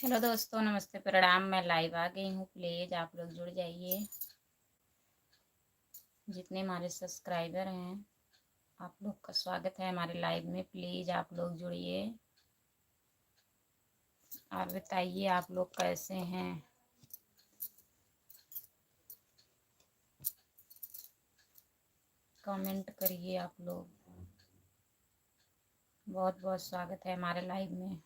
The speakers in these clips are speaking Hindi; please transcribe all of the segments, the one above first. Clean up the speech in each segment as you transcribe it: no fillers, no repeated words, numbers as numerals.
हेलो दोस्तों, नमस्ते, प्रणाम। मैं लाइव आ गई हूँ। प्लीज़ आप लोग जुड़ जाइए। जितने हमारे सब्सक्राइबर हैं, आप लोग का स्वागत है हमारे लाइव में। प्लीज़ आप लोग जुड़िए और बताइए आप लोग कैसे हैं। कमेंट करिए आप लोग। बहुत बहुत स्वागत है हमारे लाइव में।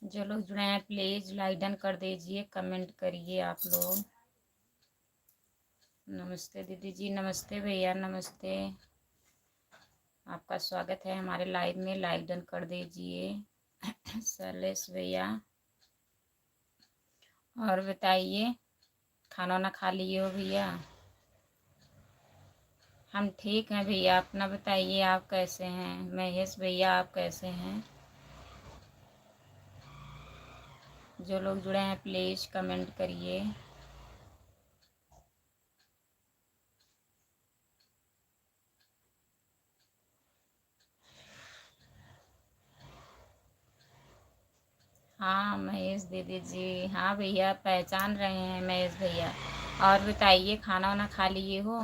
जो लोग जुड़े हैं प्लीज़ लाइक डन कर दीजिए, कमेंट करिए आप लोग। नमस्ते दीदी जी, नमस्ते भैया, नमस्ते। आपका स्वागत है हमारे लाइव में। लाइक डन कर दीजिए शैलेश भैया। और बताइए, खाना वाना खा लिए हो भैया? हम ठीक हैं भैया, अपना बताइए आप कैसे हैं? महेश भैया आप कैसे हैं? जो लोग जुड़े हैं प्लीज़ कमेंट करिए। हाँ महेश दीदी जी, हाँ भैया पहचान रहे हैं महेश भैया। और बताइए, खाना वाना खा लिए हो?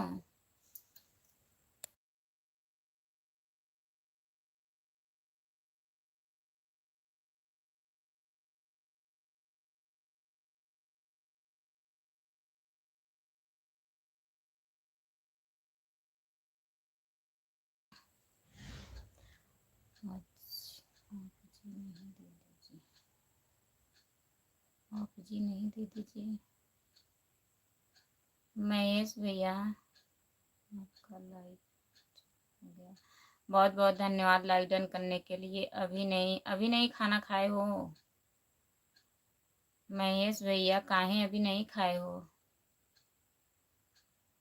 आप जी नहीं दीदी जी। महेश भैया आपका लाइक हो गया। बहुत बहुत धन्यवाद लाइक डन करने के लिए। अभी नहीं खाना खाए हो महेश भैया? काहे अभी नहीं खाए हो?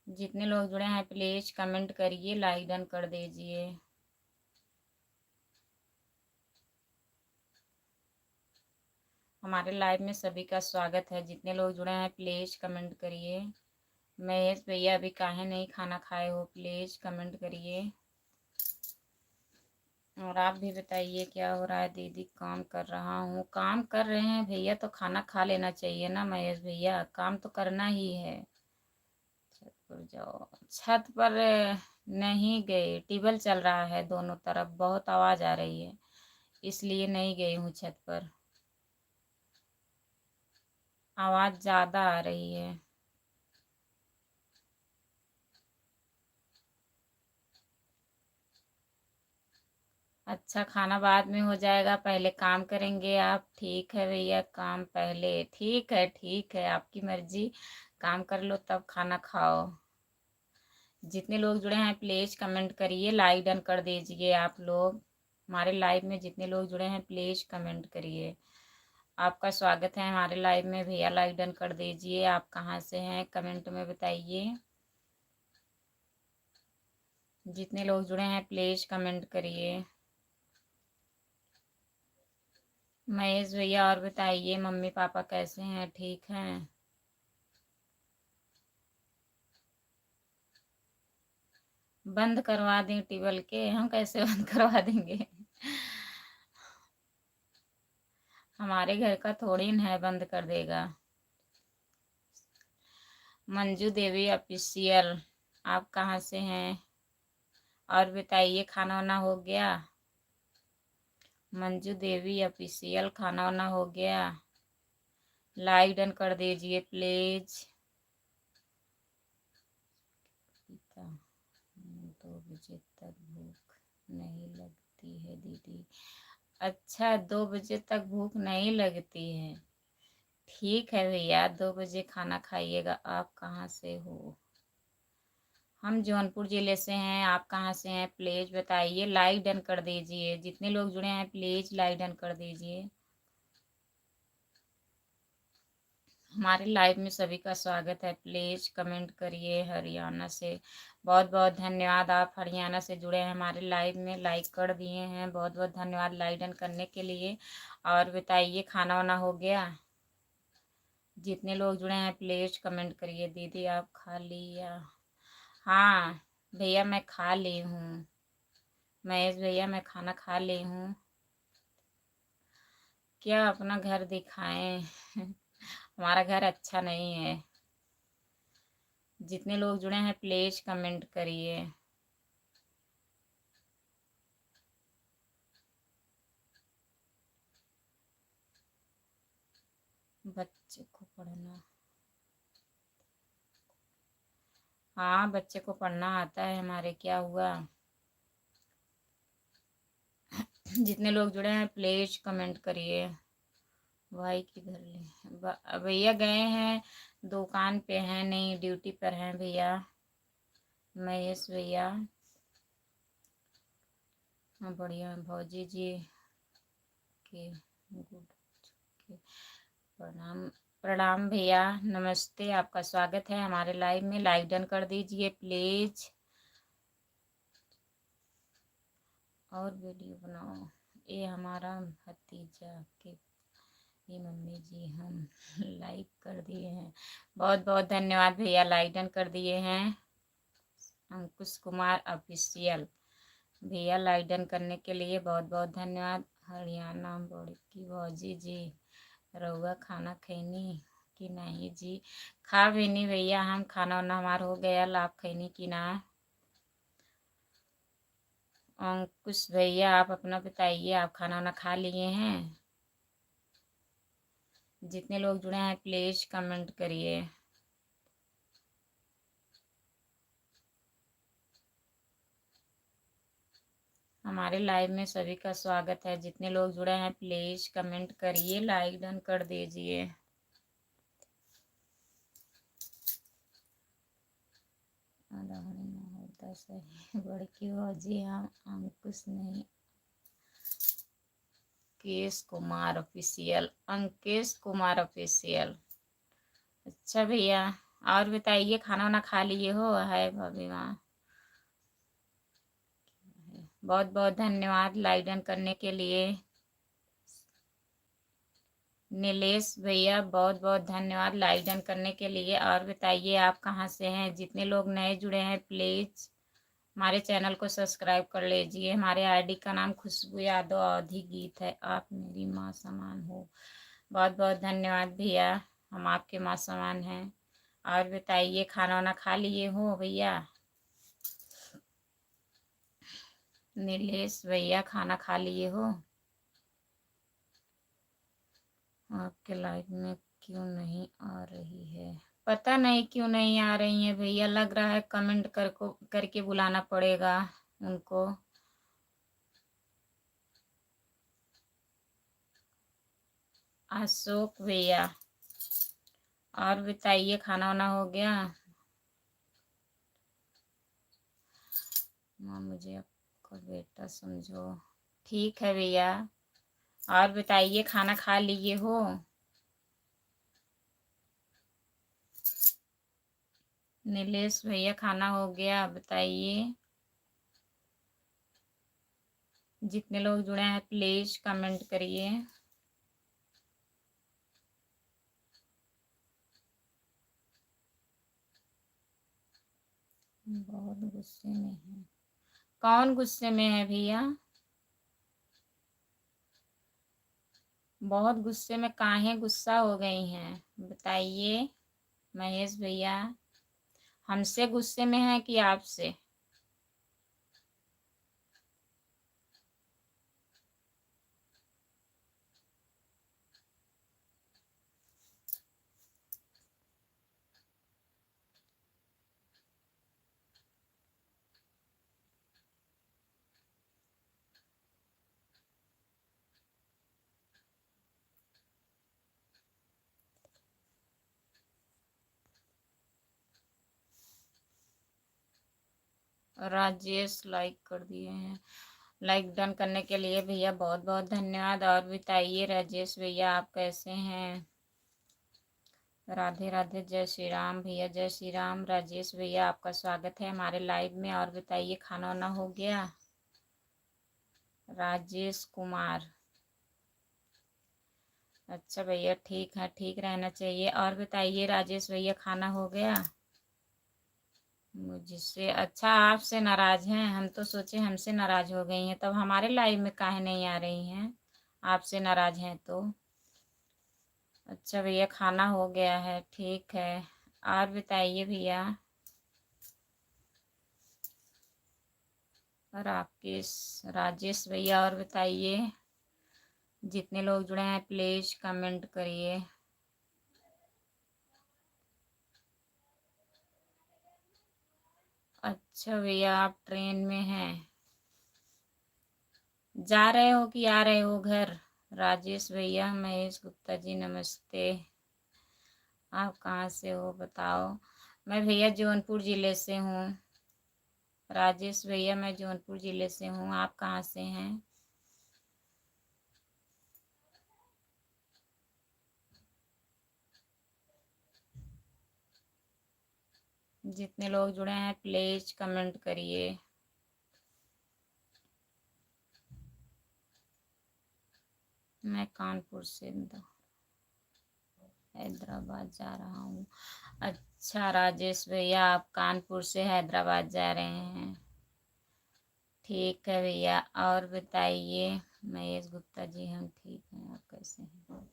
जितने लोग जुड़े हैं प्लीज कमेंट करिए, लाइक डन कर दीजिए। हमारे लाइव में सभी का स्वागत है। जितने लोग जुड़े हैं प्लीज कमेंट करिए। महेश भैया अभी काहे नहीं खाना खाए हो? प्लीज कमेंट करिए। और आप भी बताइए क्या हो रहा है? दीदी काम कर रहा हूँ। काम कर रहे हैं भैया तो खाना खा लेना चाहिए ना महेश भैया, काम तो करना ही है। छत पर जाओ। छत पर नहीं गई, टेबल चल रहा है दोनों तरफ, बहुत आवाज़ आ रही है, इसलिए नहीं गई हूँ छत पर। आवाज़ ज़्यादा आ रही है। अच्छा, खाना बाद में हो जाएगा, पहले काम करेंगे आप? ठीक है भैया, काम पहले। ठीक है आपकी मर्जी। काम कर लो तब खाना खाओ। जितने लोग जुड़े हैं प्लीज़ कमेंट करिए, लाइक डन कर दीजिए आप लोग। हमारे लाइव में जितने लोग जुड़े हैं प्लीज़ कमेंट करिए। आपका स्वागत है हमारे लाइव में भैया। लाइक डन कर दीजिए। आप कहाँ से हैं कमेंट में बताइए। जितने लोग जुड़े हैं प्लीज़ कमेंट करिए। महेश भैया और बताइए, मम्मी पापा कैसे हैं? ठीक हैं? बंद करवा दें टेबल के? हम कैसे बंद करवा देंगे? हमारे घर का थोड़ी न है बंद कर देगा। मंजू देवी ऑफिशियल, आप कहाँ से हैं? और बताइए, खाना वाना हो गया? मंजू देवी ऑफिशियल, खाना वाना हो गया? लाइक डन कर दीजिए प्लीज। 2 बजे तक भूख नहीं लगती है दीदी? अच्छा, 2 बजे तक भूख नहीं लगती है। ठीक है भैया, 2 बजे खाना खाइएगा। आप कहाँ से हो? हम जौनपुर ज़िले से हैं। आप कहाँ से हैं प्लीज़ बताइए। लाइक डन कर दीजिए। जितने लोग जुड़े हैं प्लीज़ लाइक डन कर दीजिए। हमारे लाइव में सभी का स्वागत है। प्लीज़ कमेंट करिए। हरियाणा से बहुत बहुत धन्यवाद। आप हरियाणा से जुड़े हैं हमारे लाइव में, लाइक कर दिए हैं, बहुत बहुत धन्यवाद लाइक डन करने के लिए। और बताइए, खाना वाना हो गया? जितने लोग जुड़े हैं प्लीज़ कमेंट करिए। दीदी आप खा लिया? हाँ भैया मैं खा ली हूँ। महेश भैया मैं खाना खा ली हूँ। क्या अपना घर दिखाएं? हमारा घर अच्छा नहीं है। जितने लोग जुड़े हैं प्लीज कमेंट करिए। बच्चे को पढ़ना, हाँ बच्चे को पढ़ना आता है हमारे, क्या हुआ? जितने लोग जुड़े हैं प्लीज कमेंट करिए। भाई किधर ले भैया गए हैं? दुकान पे हैं, नहीं ड्यूटी पर हैं भैया। महेश भैया हाँ बढ़िया भौजी जी के गुड के प्रणाम। प्रणाम भैया, नमस्ते, आपका स्वागत है हमारे लाइव में। लाइव डन कर दीजिए प्लीज और वीडियो बनाओ। ये हमारा भतीजा के, ये मम्मी जी हम लाइक कर दिए हैं। बहुत बहुत धन्यवाद भैया, लाइक डन कर दिए हैं। अंकुश कुमार ऑफिशियल भैया लाइक डन करने के लिए बहुत बहुत धन्यवाद। हरियाणा बोर्ड की भौजी जी रउआ खाना खैनी कि नहीं जी? खा भी नहीं भैया, हम खाना वाना हमारा हो गया। आप खैनी कि ना? अंकुश भैया आप अपना बताइए, आप खाना वाना खा लिए हैं? जितने लोग जुड़े हैं प्लीज कमेंट करिए। हमारे लाइव में सभी का स्वागत है। जितने लोग जुड़े हैं प्लीज कमेंट करिए, लाइक डन कर दीजिए। होता सही बड़की भौजी हम अंकुश नहीं, अंकेश कुमार ऑफिशियल, अंकेश कुमार ऑफिशियल। अच्छा भैया और बताइए, खाना वाना खा लिए हो? है भाभी वहाँ। बहुत बहुत धन्यवाद लाइक डन करने के लिए। नीलेश भैया बहुत बहुत धन्यवाद लाइक डन करने के लिए। और बताइए आप कहाँ से हैं? जितने लोग नए जुड़े हैं प्लीज हमारे चैनल को सब्सक्राइब कर लीजिए। हमारे आईडी का नाम खुशबू यादव अवधि गीत है। आप मेरी माँ समान हो। बहुत बहुत धन्यवाद भैया, हम आपके माँ समान हैं। और बताइए खाना वाना खा लिए हो भैया? नीलेश भैया खाना खा लिए हो? आपके लाइफ में क्यों नहीं आ रही है? पता नहीं क्यों नहीं आ रही है भैया, लग रहा है कमेंट करके बुलाना पड़ेगा उनको। अशोक भैया और बताइए खाना वाना हो गया? माँ मुझे आपका बेटा समझो। ठीक है भैया। और बताइए खाना खा लिए हो? नीलेश भैया खाना हो गया बताइए। जितने लोग जुड़े हैं प्लीज कमेंट करिए। बहुत गुस्से में है। कौन गुस्से में है भैया? बहुत गुस्से में काहे गुस्सा हो गई हैं बताइए? महेश भैया हमसे गुस्से में है कि आपसे? राजेश लाइक कर दिए हैं। लाइक डन करने के लिए भैया बहुत बहुत धन्यवाद। और बताइए राजेश भैया आप कैसे हैं? राधे राधे, जय श्री राम भैया, जय श्री राम। राजेश भैया आपका स्वागत है हमारे लाइव में। और बताइए खाना वाना हो गया? राजेश कुमार अच्छा भैया ठीक है, ठीक रहना चाहिए। और बताइए राजेश भैया खाना हो गया? मुझसे अच्छा आपसे नाराज हैं? हम तो सोचे हमसे नाराज हो गई हैं, तब हमारे लाइव में काहे नहीं आ रही हैं? आपसे नाराज हैं तो। अच्छा भैया खाना हो गया है, ठीक है। और बताइए भैया। राकेश राजेश भैया और बताइए। जितने लोग जुड़े हैं प्लीज कमेंट करिए। अच्छा भैया आप ट्रेन में हैं, जा रहे हो कि आ रहे हो घर? राजेश भैया महेश गुप्ता जी नमस्ते। आप कहाँ से हो बताओ? मैं भैया जौनपुर ज़िले से हूँ। राजेश भैया मैं जौनपुर ज़िले से हूँ, आप कहाँ से हैं? जितने लोग जुड़े हैं प्लीज कमेंट करिए। मैं कानपुर से हैदराबाद जा रहा हूँ। अच्छा राजेश भैया आप कानपुर से हैदराबाद जा रहे हैं, ठीक है भैया। और बताइए। महेश गुप्ता जी हम ठीक हैं, आप कैसे हैं?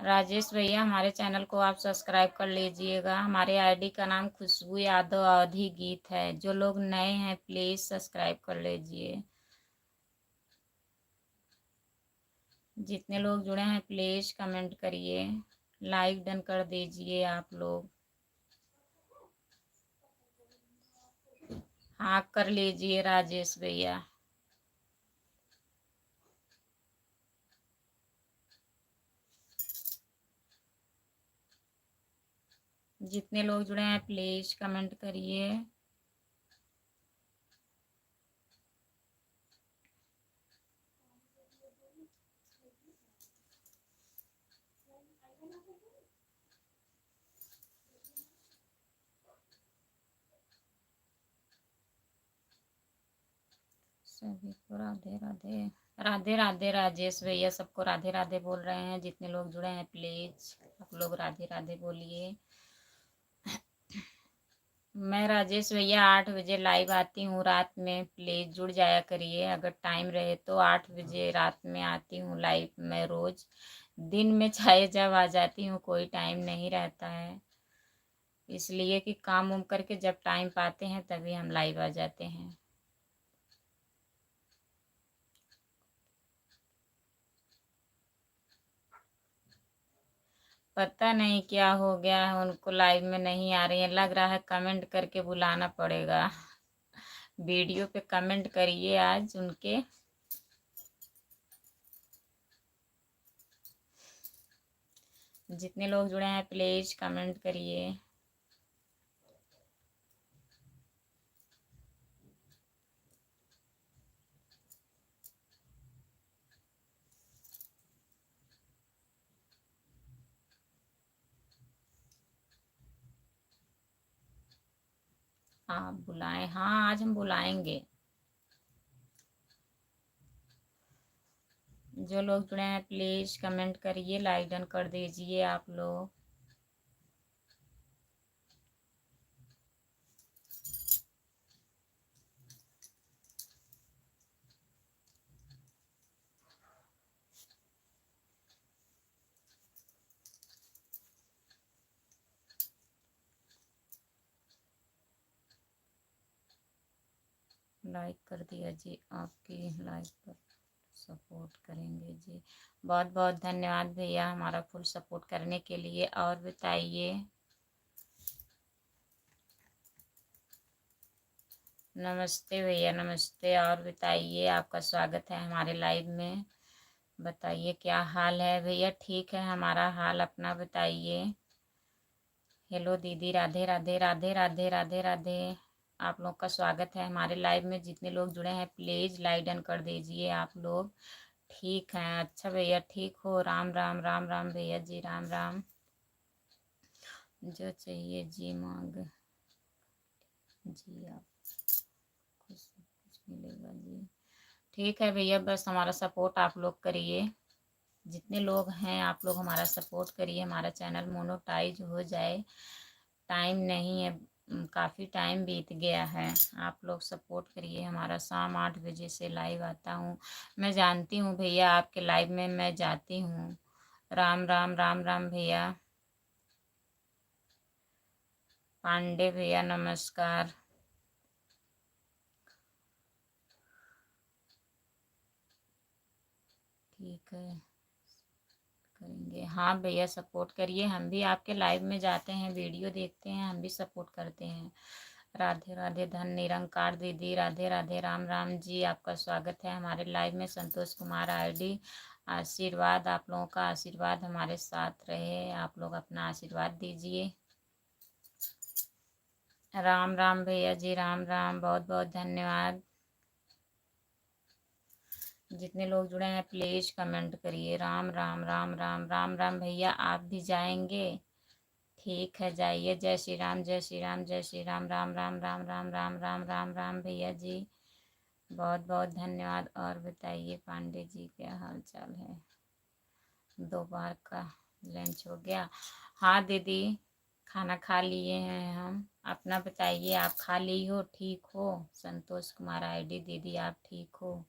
राजेश भैया हमारे चैनल को आप सब्सक्राइब कर लीजिएगा। हमारे आईडी का नाम खुशबू यादव अवधी गीत है। जो लोग नए हैं प्लीज़ सब्सक्राइब कर लीजिए। जितने लोग जुड़े हैं प्लीज़ कमेंट करिए, लाइक डन कर दीजिए आप लोग। हाँ कर लीजिए राजेश भैया। जितने लोग जुड़े हैं प्लीज़ कमेंट करिए। सभी को राधे राधे। राधे राधे राजेश भैया सबको राधे राधे बोल रहे हैं। जितने लोग जुड़े हैं प्लीज़ आप लोग राधे राधे बोलिए। मैं राजेश भैया 8 बजे लाइव आती हूँ रात में, प्लीज़ जुड़ जाया करिए। अगर टाइम रहे तो 8 बजे रात में आती हूँ लाइव मैं रोज़। दिन में चाहे जब आ जाती हूँ, कोई टाइम नहीं रहता है, इसलिए कि काम उम करके जब टाइम पाते हैं तभी हम लाइव आ जाते हैं। पता नहीं क्या हो गया है, उनको लाइव में नहीं आ रही है। लग रहा है कमेंट करके बुलाना पड़ेगा। वीडियो पे कमेंट करिए आज उनके। जितने लोग जुड़े हैं प्लीज़ कमेंट करिए। आप बुलाएं, हाँ आज हम बुलाएंगे। जो लोग जुड़े हैं प्लीज़ कमेंट करिए, लाइक डन कर दीजिए आप लोग। लाइक कर दिया जी, आपकी लाइक पर सपोर्ट करेंगे जी। बहुत बहुत धन्यवाद भैया हमारा फुल सपोर्ट करने के लिए। और बताइए। नमस्ते भैया नमस्ते। और बताइए, आपका स्वागत है हमारे लाइव में। बताइए क्या हाल है भैया? ठीक है हमारा हाल, अपना बताइए। हेलो दीदी, राधे राधे राधे राधे राधे राधे। आप लोग का स्वागत है हमारे लाइव में। जितने लोग जुड़े हैं प्लीज़ लाइक डन कर दीजिए आप लोग। ठीक है अच्छा भैया, ठीक हो? राम राम राम राम भैया जी, राम राम। जो चाहिए जी मांग जी, आप कुछ मिलेगा जी। ठीक है भैया, बस हमारा सपोर्ट आप लोग करिए। जितने लोग हैं आप लोग हमारा सपोर्ट करिए, हमारा चैनल मोनेटाइज हो जाए। टाइम नहीं है, काफ़ी टाइम बीत गया है। आप लोग सपोर्ट करिए हमारा। शाम 8 बजे से लाइव आता हूँ। मैं जानती हूँ भैया आपके लाइव में मैं जाती हूँ। राम राम राम राम भैया। पांडे भैया नमस्कार। ठीक है, करेंगे। हाँ भैया सपोर्ट करिए, हम भी आपके लाइव में जाते हैं, वीडियो देखते हैं, हम भी सपोर्ट करते हैं। राधे राधे धन निरंकार दीदी, राधे राधे राम राम जी। आपका स्वागत है हमारे लाइव में। संतोष कुमार आईडी, आशीर्वाद, आप लोगों का आशीर्वाद हमारे साथ रहे। आप लोग अपना आशीर्वाद दीजिए। राम राम भैया जी, राम राम, बहुत बहुत धन्यवाद। जितने लोग जुड़े हैं प्लीज कमेंट करिए। राम राम राम राम राम राम भैया, आप भी जाएंगे? ठीक है, जाइए। जय श्री राम, जय श्री राम, जय श्री राम, राम राम राम राम राम राम राम राम भैया जी, बहुत बहुत धन्यवाद। और बताइए पांडे जी क्या हाल चाल है? 2 बार का लंच हो गया? हाँ दीदी, खाना खा लिए हैं हम। अपना बताइए, आप खा ली हो? ठीक हो? संतोष कुमार आईडी दीदी, आप ठीक हो?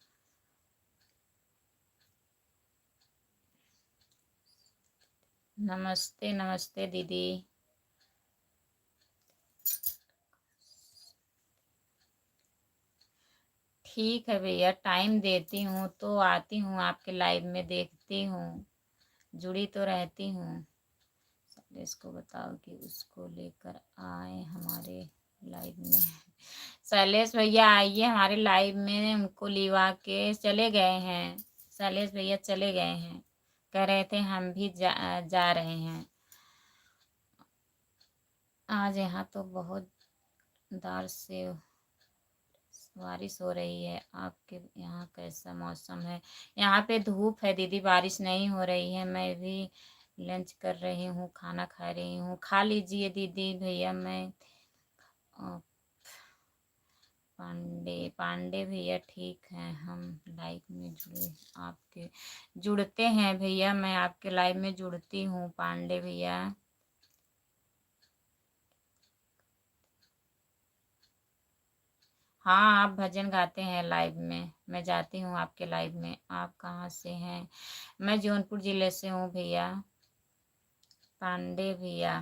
नमस्ते नमस्ते दीदी। ठीक है भैया, टाइम देती हूँ तो आती हूँ आपके लाइव में, देखती हूँ, जुड़ी तो रहती हूँ। शैलेश को बताओ कि उसको लेकर आए हमारे लाइव में। शैलेश भैया आइए हमारे लाइव में, उनको लिवा के चले गए हैं। शैलेश भैया चले गए हैं, कह रहे थे हम भी जा रहे हैं। आज यहाँ तो बहुत दार से बारिश हो रही है। आपके यहाँ कैसा मौसम है? यहाँ पे धूप है दीदी, बारिश नहीं हो रही है। मैं भी लंच कर रही हूँ, खाना खा रही हूँ। खा लीजिए दीदी भैया। मैं पांडे पांडे भैया ठीक है, हम लाइव में जुड़े, आपके जुड़ते हैं भैया, मैं आपके लाइव में जुड़ती हूँ पांडे भैया। हाँ, आप भजन गाते हैं लाइव में, मैं जाती हूँ आपके लाइव में। आप कहाँ से हैं? मैं जौनपुर जिले से हूँ भैया। पांडे भैया,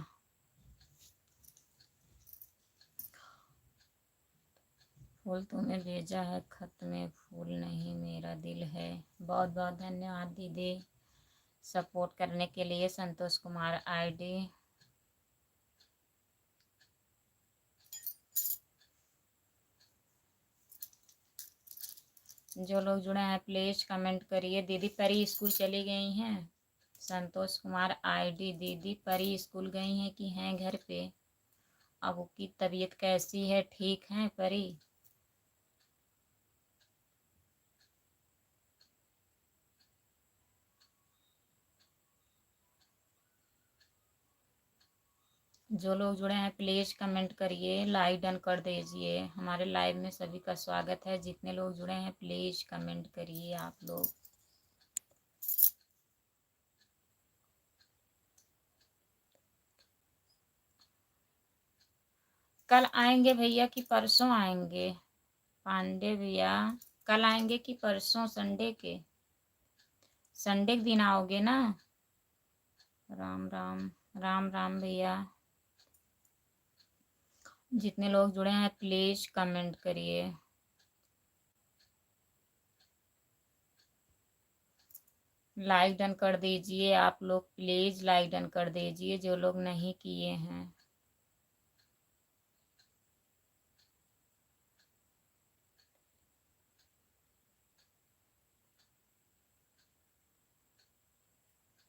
फूल तुम्हें भेजा है, खत में फूल नहीं मेरा दिल है। बहुत बहुत धन्यवाद दीदी सपोर्ट करने के लिए। संतोष कुमार आईडी, जो लोग जुड़े हैं प्लीज कमेंट करिए। दीदी परी स्कूल चली गई हैं? संतोष कुमार आईडी दीदी परी स्कूल गई हैं कि हैं घर पे? अब उसकी तबीयत कैसी है, ठीक है परी? जो लोग जुड़े हैं प्लीज कमेंट करिए, लाइव डन कर दीजिए। हमारे लाइव में सभी का स्वागत है। जितने लोग जुड़े हैं प्लीज कमेंट करिए आप लोग। कल आएंगे भैया कि परसों आएंगे? पांडे भैया, कल आएंगे कि परसों? संडे के, संडे के दिन आओगे ना? राम राम राम राम भैया। जितने लोग जुड़े हैं प्लीज कमेंट करिए। लाइक डन कर दीजिए आप लोग, प्लीज लाइक डन कर दीजिए जो लोग नहीं किए हैं।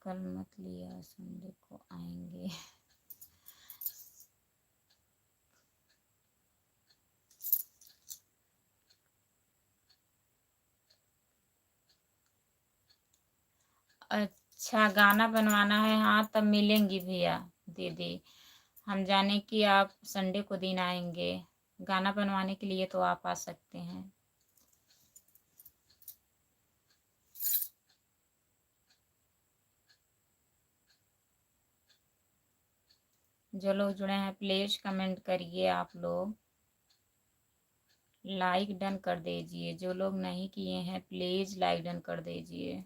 कल मत लिया, संडे को आएंगे। अच्छा, गाना बनवाना है? हाँ तब मिलेंगी भैया दीदी। हम जाने कि आप संडे को दिन आएंगे। गाना बनवाने के लिए तो आप आ सकते हैं। जो लोग जुड़े हैं प्लीज कमेंट करिए, आप लोग लाइक डन कर दीजिए। जो लोग नहीं किए हैं प्लीज लाइक डन कर दीजिए।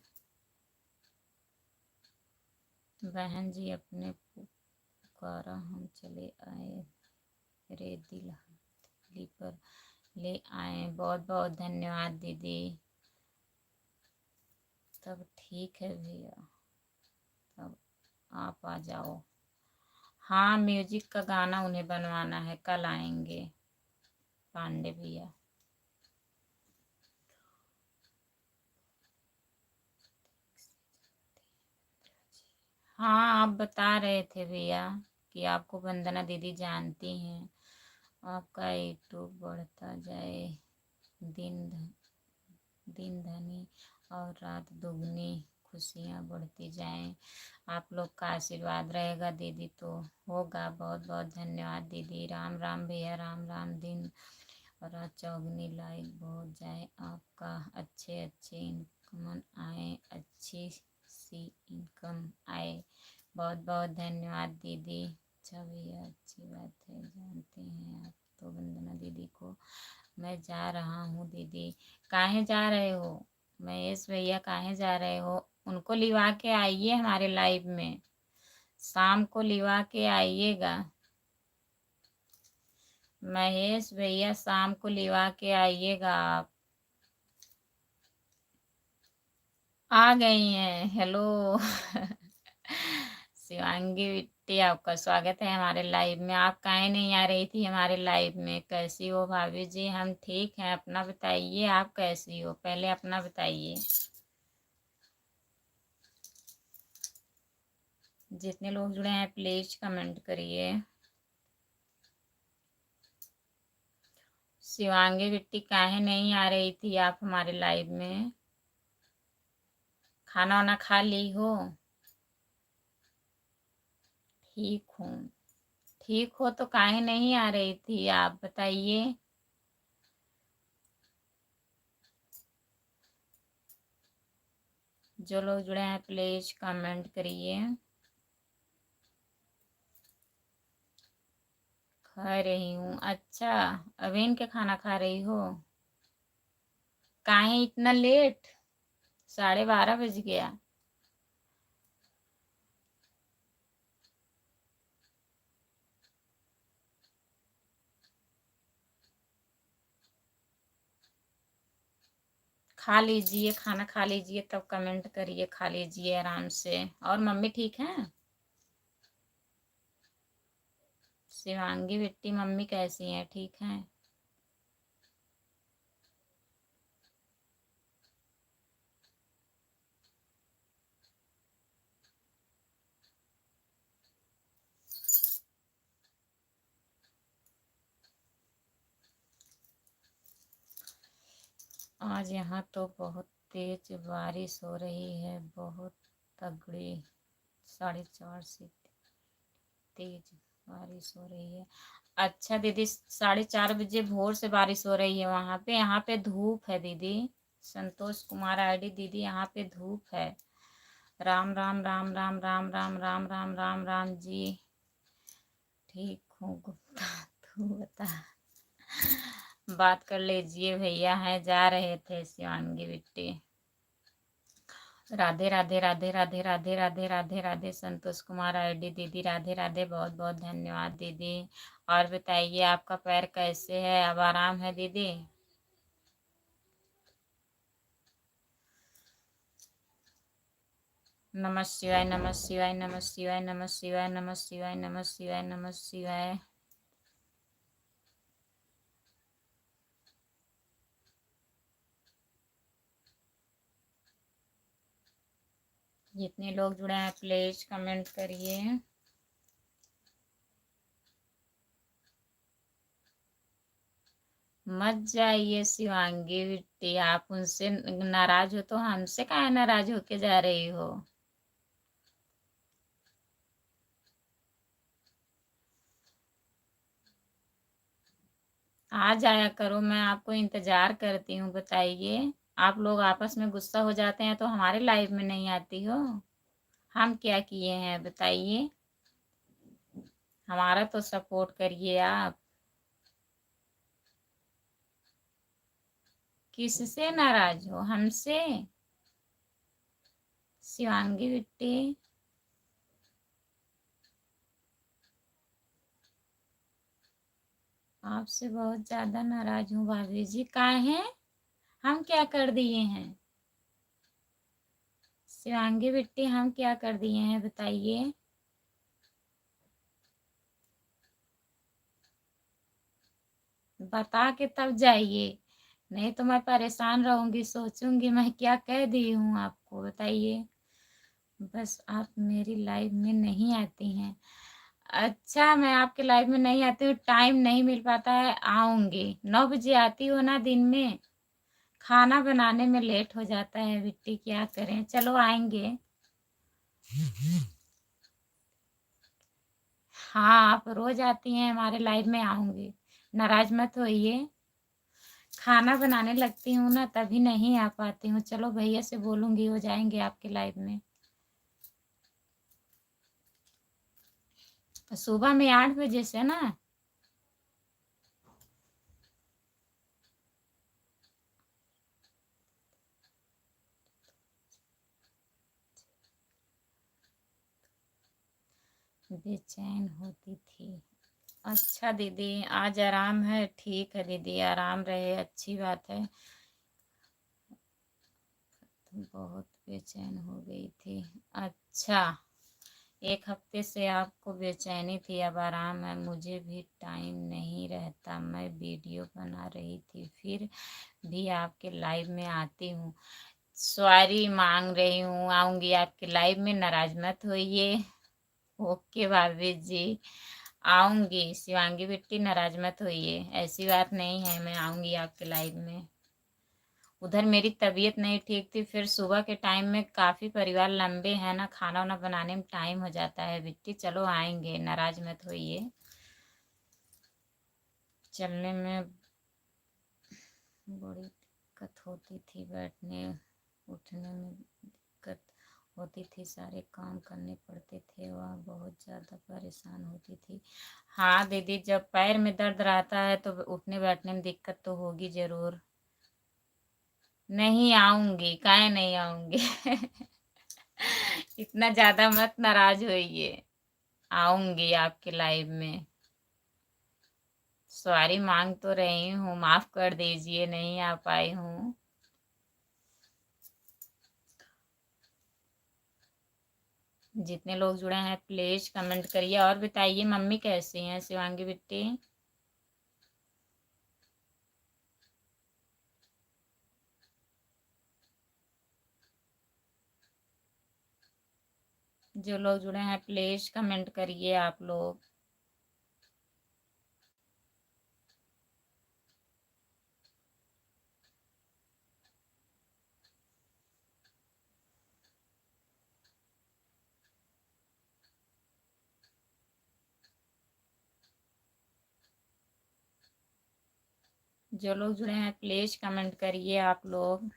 बहन जी अपने पुकारा हम चले आए, रे दिल पर ले आए। बहुत बहुत धन्यवाद दीदी। तब ठीक है भैया, तब आप आ जाओ। हाँ म्यूजिक का गाना उन्हें बनवाना है, कल आएंगे पांडे भैया। हाँ आप बता रहे थे भैया कि आपको वंदना दीदी जानती हैं। आपका यूट्यूब बढ़ता जाए, दिन दिन धनी और रात दुगनी, खुशियाँ बढ़ती जाएं। आप लोग का आशीर्वाद रहेगा दीदी तो होगा। बहुत बहुत धन्यवाद दीदी। राम राम भैया, राम राम। दिन और रात चौगनी लाइक बहुत जाए आपका, अच्छे अच्छे इनकम आए, अच्छी सी इनकम आए। बहुत बहुत धन्यवाद दीदी। अच्छा भैया अच्छी बात है, जानते हैं आप तो वंदना दीदी को। मैं जा रहा हूँ दीदी। काहे जा रहे हो महेश भैया, काहे जा रहे हो? उनको लिवा के आइए हमारे लाइव में, शाम को लिवा के आइएगा। महेश भैया शाम को लिवा के आइएगा आप। आ गई हैं, हेलो शिवांगी बिट्टी आपका स्वागत है हमारे लाइव में। आप काहे नहीं आ रही थी हमारे लाइव में? कैसी हो भाभी जी? हम ठीक हैं, अपना बताइए, आप कैसी हो? पहले अपना बताइए। जितने लोग जुड़े हैं प्लीज कमेंट करिए। शिवांगी बिट्टी काहे नहीं आ रही थी आप हमारे लाइव में? खाना वाना खा ली हो? ठीक हूँ। ठीक हो तो काहे नहीं आ रही थी आप बताइए। जो लोग जुड़े हैं प्लीज कमेंट करिए। खा रही हूँ, अच्छा अभी के खाना खा रही हो? काहे इतना लेट? 12:30 बज गया। खा लीजिए, खाना खा लीजिए तब कमेंट करिए। खा लीजिए आराम से। और मम्मी ठीक है? शिवांगी बिट्टी मम्मी कैसी हैं, ठीक हैं? आज यहाँ तो बहुत तेज बारिश हो रही है, बहुत तगड़ी। 4:30 से तेज बारिश हो रही है। अच्छा दीदी 4:30 बजे भोर से बारिश हो रही है वहां पे? यहाँ पे धूप है दीदी। संतोष कुमार आईडी दीदी यहाँ पे धूप है। राम राम राम राम राम राम राम राम राम राम जी। ठीक हूँ गुप्ता, तू बता। बात कर लीजिए भैया, हैं जा रहे थे शिवांगी बिट्टी। राधे राधे राधे राधे राधे राधे राधे राधे। संतोष कुमार आईडी दीदी राधे राधे, बहुत बहुत धन्यवाद दीदी। और बताइए आपका पैर कैसे है, अब आराम है दीदी? नमः शिवाय नमः शिवाय नमः शिवाय नमः शिवाय नमः शिवाय नमः शिवाय नमः शिवाय। जितने लोग जुड़े हैं प्लीज कमेंट करिए। मत जाइए शिवांगी बिट्टी, आप उनसे नाराज हो तो हमसे काहे नाराज होके जा रही हो? आ जाया करो, मैं आपको इंतजार करती हूँ। बताइए, आप लोग आपस में गुस्सा हो जाते हैं तो हमारे लाइफ में नहीं आती हो। हम क्या किए हैं बताइए? हमारा तो सपोर्ट करिए आप। किससे नाराज हो? हमसे? शिवांगी बिट्टी, आपसे बहुत ज्यादा नाराज हूँ भाभी जी। काहे? हम क्या कर दिए हैं? शिवांगी बिट्टी, हम क्या कर दिए हैं बताइए। बता के तब जाइए, नहीं तो मैं परेशान रहूंगी, सोचूंगी मैं क्या कह दी हूँ आपको, बताइए। बस आप मेरी लाइफ में नहीं आती हैं। अच्छा, मैं आपके लाइफ में नहीं आती हूँ, टाइम नहीं मिल पाता है। आऊंगी, 9 बजे आती हो ना दिन में। खाना बनाने में लेट हो जाता है बिट्टी, क्या करें, चलो आएंगे। हाँ, आप रोज आती हैं हमारे लाइफ में, आऊंगी, नाराज मत होइए। खाना बनाने लगती हूँ ना तभी नहीं आ पाती हूँ। चलो भैया से बोलूंगी, हो जाएंगे आपके लाइफ में। सुबह में 8 बजे से ना। बेचैन होती थी। अच्छा दीदी, आज आराम है, ठीक है दीदी, आराम रहे, अच्छी बात है। बहुत बेचैन हो गई थी। अच्छा, 1 हफ्ते से आपको बेचैनी थी, अब आराम है। मुझे भी टाइम नहीं रहता, मैं वीडियो बना रही थी, फिर भी आपके लाइव में आती हूँ। सॉरी मांग रही हूँ, आऊंगी आपके लाइव में, नाराज मत होइए। ओके भाभी जी, आऊंगी। शिवांगी बेटी, नाराज मत होइए, ऐसी बात नहीं है, मैं आऊंगी आपके लाइव में। उधर मेरी तबीयत नहीं ठीक थी, फिर सुबह के टाइम में काफ़ी परिवार लंबे हैं ना, खाना वाना बनाने में टाइम हो जाता है बिट्टी। चलो आएंगे, नाराज मत होइए। चलने में बड़ी दिक्कत होती थी, बैठने उठने में दिक्कत होती थी, सारे काम करने पड़ते थे, वह बहुत ज़्यादा परेशान होती थी। हाँ दीदी, जब पैर में दर्द रहता है तो उठने बैठने में दिक्कत तो होगी ज़रूर। नहीं आऊंगी, काहे नहीं आऊंगी। इतना ज़्यादा मत नाराज होइए, आऊंगी आपके लाइव में। सॉरी मांग तो रही हूँ, माफ कर दीजिए, नहीं आ पाई हूँ। जितने लोग जुड़े हैं प्लीज कमेंट करिए और बताइए मम्मी कैसी हैं शिवांगी बिट्टी। जो लोग जुड़े हैं प्लीज कमेंट करिए आप लोग। जो लोग जुड़े हैं प्लीज कमेंट करिए आप लोग।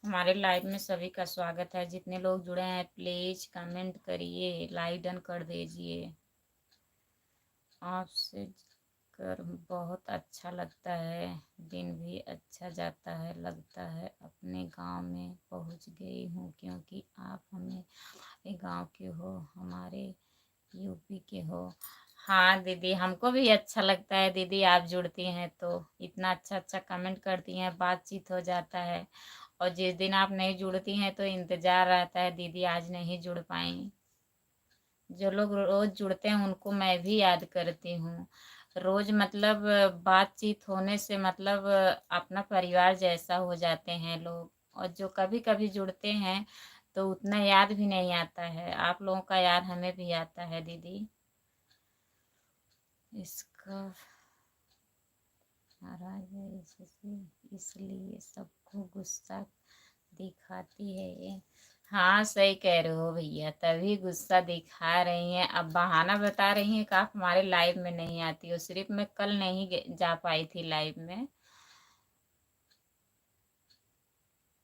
हमारे लाइव में सभी का स्वागत है, जितने लोग जुड़े हैं प्लीज कमेंट करिए, लाइक डन कर दीजिए। आपसे कर बहुत अच्छा लगता है, दिन भी अच्छा जाता है, लगता है अपने गांव में पहुंच गई हूँ, क्योंकि आप हमारे गांव के हो, हमारे यूपी के हो। हाँ दीदी, हमको भी अच्छा लगता है दीदी, आप जुड़ती हैं तो इतना अच्छा अच्छा कमेंट करती हैं, बातचीत हो जाता है। और जिस दिन आप नहीं जुड़ती हैं तो इंतजार रहता है, दीदी आज नहीं जुड़ पाई। जो लोग रोज जुड़ते हैं उनको मैं भी याद करती हूँ रोज, मतलब बातचीत होने से मतलब अपना परिवार जैसा हो जाते हैं लोग। और जो कभी कभी जुड़ते हैं तो उतना याद भी नहीं आता है, आप लोगों का याद हमें भी आता है दीदी। इसका नाराज है इससे, इसलिए सबको गुस्सा दिखाती है ये। हाँ सही कह रहे हो भैया, तभी गुस्सा दिखा रही हैं, अब बहाना बता रही हैं कि आप हमारे लाइव में नहीं आती हो। सिर्फ मैं कल नहीं जा पाई थी लाइव में,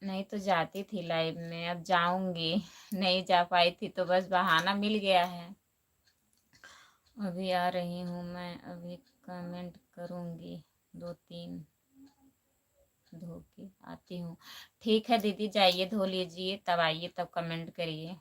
नहीं तो जाती थी लाइव में, अब जाऊंगी। नहीं जा पाई थी तो बस बहाना मिल गया है। अभी आ रही हूँ मैं, अभी कमेंट करूँगी, 2-3 धो के आती हूँ। ठीक है दीदी, जाइए धो लीजिए, तब आइए, तब कमेंट करिए।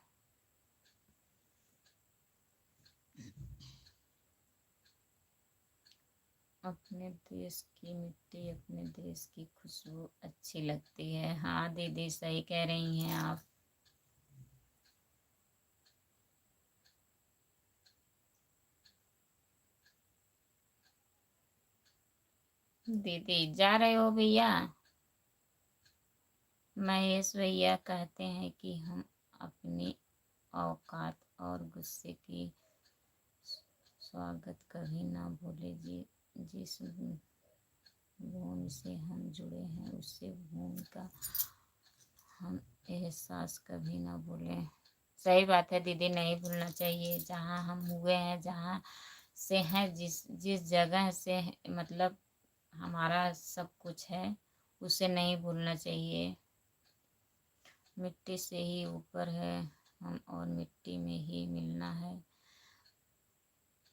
अपने देश की मिट्टी, अपने देश की खुशबू अच्छी लगती है। हाँ दीदी, सही कह रही हैं आप। दीदी जा रहे हो भैया? महेश भैया कहते हैं कि हम अपनी औकात और गुस्से की स्वागत कभी ना भूले। जिस भूमि से हम जुड़े हैं, उससे भूमि का हम एहसास कभी ना भूलें। सही बात है दीदी, नहीं भूलना चाहिए। जहाँ हम हुए हैं, जहाँ से हैं, जिस जिस जगह से मतलब हमारा सब कुछ है, उसे नहीं भूलना चाहिए। मिट्टी से ही ऊपर है हम, और मिट्टी में ही मिलना है।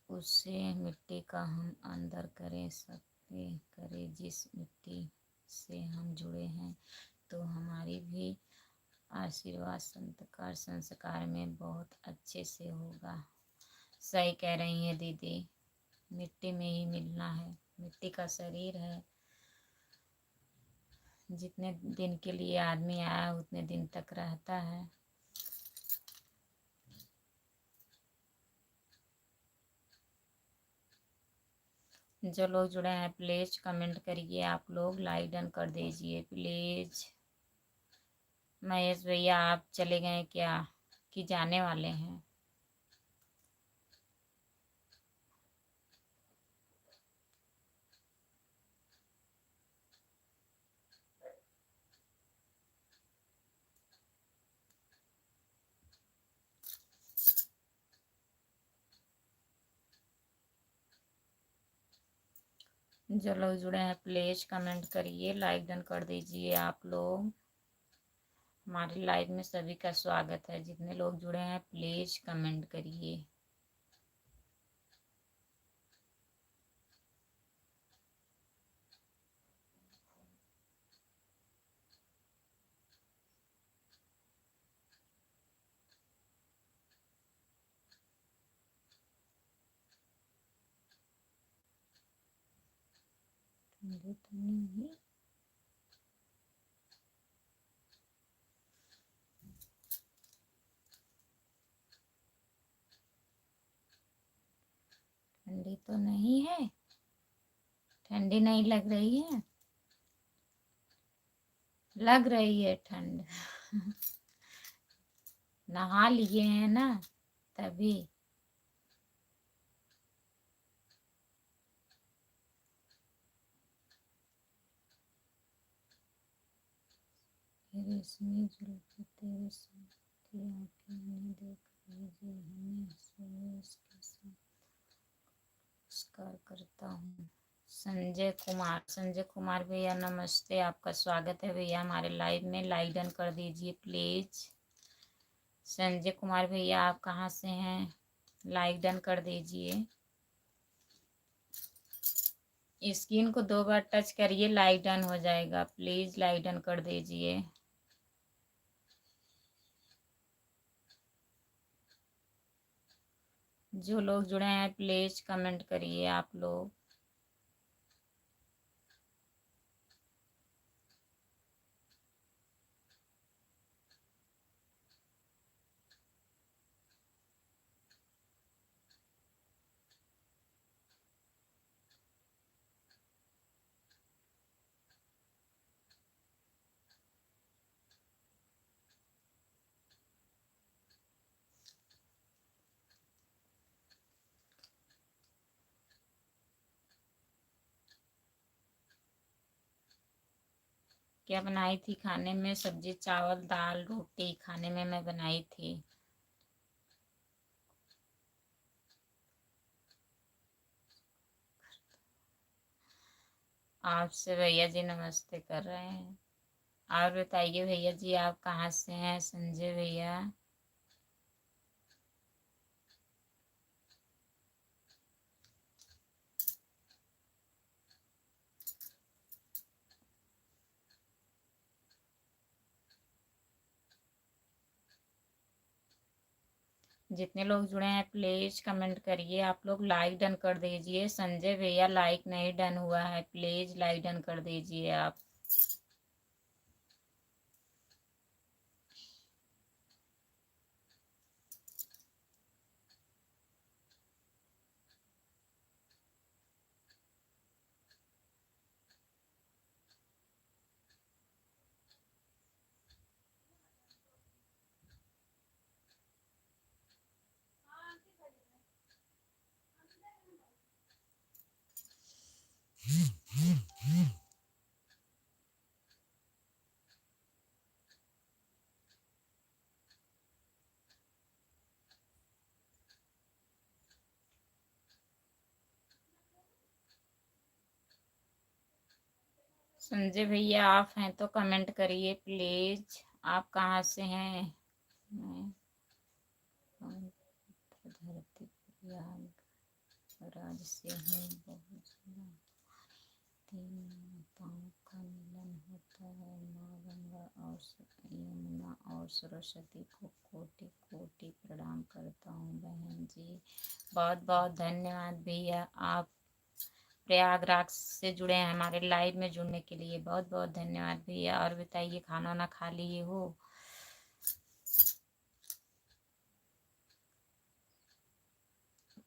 उससे मिट्टी का हम अंदर करें, सकते करें। जिस मिट्टी से हम जुड़े हैं, तो हमारी भी आशीर्वाद संस्कार संस्कार में बहुत अच्छे से होगा। सही कह रही हैं दीदी, मिट्टी में ही मिलना है। मिट्टी का शरीर है। जितने दिन के लिए आदमी आया, उतने दिन तक रहता है। जो लोग जुड़े हैं, प्लीज कमेंट करिए। आप लोग लाइक डन कर दीजिए प्लीज। महेश भैया आप चले गए क्या, कि जाने वाले हैं? जो लोग जुड़े हैं, प्लीज कमेंट करिए, लाइक डन कर दीजिए आप लोग। हमारे लाइव में सभी का स्वागत है। जितने लोग जुड़े हैं, प्लीज कमेंट करिए। ठंडी तो नहीं, ठंडी तो नहीं है, ठंडी नहीं लग रही है। लग रही है ठंड। नहा लिए हैं ना, तभी। रेशमी जुल्फे तेरे साथ की आंखें नहीं देख लीजिए, हमें सुरेश के साथ नमस्कार करता हूँ। संजय कुमार भैया नमस्ते, आपका स्वागत है भैया हमारे लाइव में। लाइक डन कर दीजिए प्लीज। संजय कुमार भैया आप कहाँ से हैं? लाइक डन कर दीजिए। स्क्रीन को 2 बार टच करिए, लाइक डन हो जाएगा। प्लीज लाइक डन कर दीजिए। जो लोग जुड़े हैं, प्लीज कमेंट करिए आप लोग। क्या बनाई थी खाने में? सब्जी, चावल, दाल, रोटी खाने में मैं बनाई थी। आपसे भैया जी नमस्ते कर रहे हैं। और बताइए भैया जी, आप कहाँ से हैं? संजय भैया जितने लोग जुड़े हैं प्लीज कमेंट करिए। आप लोग लाइक डन कर दीजिए। संजय भैया लाइक नहीं डन हुआ है, प्लीज लाइक डन कर दीजिए आप। संजय भैया आप हैं तो कमेंट करिए प्लीज। आप कहाँ से हैं? मैं धरती प्रयागराज से हूँ। बहुत तीन माताओं का मिलन होता है, माँ गंगा और यमुना और सरस्वती को कोटि कोटि प्रणाम करता हूँ बहन जी। बहुत बहुत धन्यवाद भैया, आप प्रयागराज से जुड़े हैं हमारे लाइव में जुड़ने के लिए। बहुत बहुत धन्यवाद भैया। और बताइए खाना वाना खा लिए हो?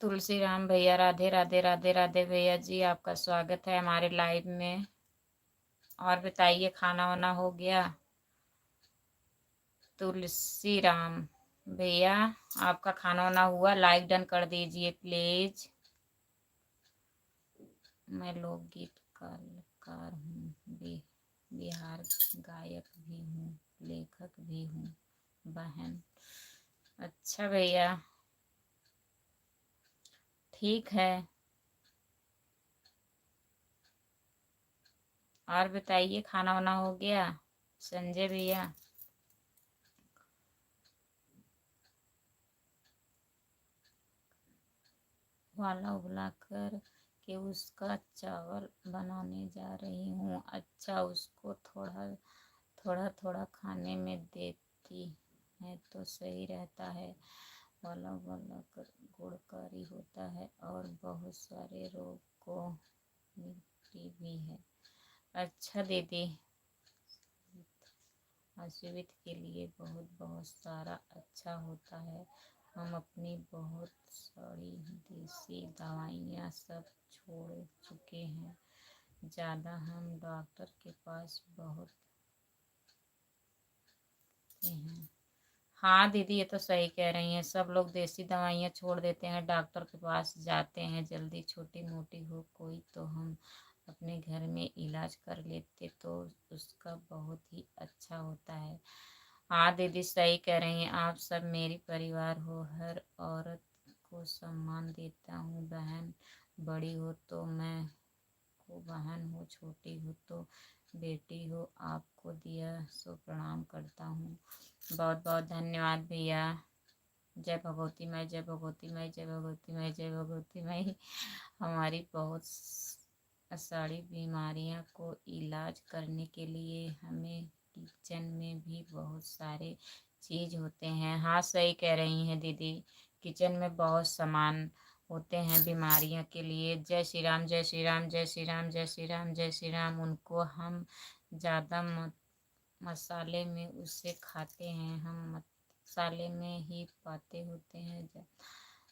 तुलसी राम भैया राधे राधे राधे राधे भैया जी, आपका स्वागत है हमारे लाइव में। और बताइए खाना वाना हो गया? तुलसी राम भैया आपका खाना वाना हुआ? लाइक डन कर दीजिए प्लीज। मैं लोकगीत कलाकार हूँ, बिहार गायक भी हूँ, लेखक भी हूँ बहन। अच्छा भैया, ठीक है। और बताइए खाना वाना हो गया संजय भैया? वाला उबला कर के उसका चावल बनाने जा रही हूँ। अच्छा, उसको थोड़ा थोड़ा थोड़ा खाने में देती है तो सही रहता है। वाला उबला कर गुणकारी होता है और बहुत सारे रोग को मिटती भी है। अच्छा दीदी, अश्वित के लिए बहुत बहुत सारा अच्छा होता है। हम अपनी बहुत सारी देसी दवाइयाँ सब छोड़ चुके हैं। ज़्यादा हम डॉक्टर के पास बहुत हैं। हाँ दीदी, ये तो सही कह रही हैं। सब लोग देसी दवाइयाँ छोड़ देते हैं, डॉक्टर के पास जाते हैं। जल्दी छोटी मोटी हो कोई तो हम अपने घर में इलाज कर लेते तो उसका बहुत ही अच्छा होता है। हाँ दीदी, सही कह रही हैं आप। सब मेरी परिवार हो, हर औरत को सम्मान देता हूँ। बहन बड़ी हो तो मैं को बहन हो, छोटी हो तो बेटी हो। आपको दिया सो प्रणाम करता हूँ। बहुत बहुत धन्यवाद भैया। जय भगवती माई, जय भगवती माई, जय भगवती माई, जय भगवती माई। हमारी बहुत सारी बीमारियां को इलाज करने के लिए हमें किचन में भी बहुत सारे चीज होते हैं। हाँ सही कह रही हैं दीदी, किचन में बहुत सामान होते हैं बीमारियों के लिए। जय श्री राम, जय श्री राम, जय श्री राम, जय श्री राम, जय श्री राम। उनको हम ज़्यादा मसाले में उसे खाते हैं, हम मसाले में ही पाते होते हैं।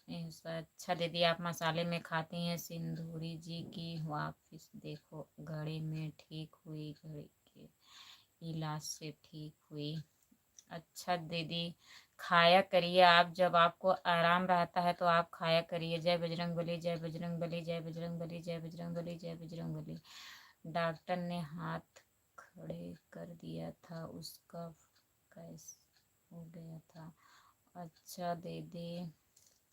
ऐसा अच्छा दीदी, आप मसाले में खाती हैं। सिंदूरी जी की वापिस देखो घड़ी में ठीक हुई, घड़ी के इलाज से ठीक हुई। अच्छा दीदी, खाया करिए आप। जब आपको आराम रहता है तो आप खाया करिए। जय बजरंग बली, जय बजरंग बली, जय बजरंग बली, जय बजरंग बली, जय बजरंग बली। डॉक्टर ने हाथ खड़े कर दिया था, उसका कैसे हो गया था? अच्छा दीदी,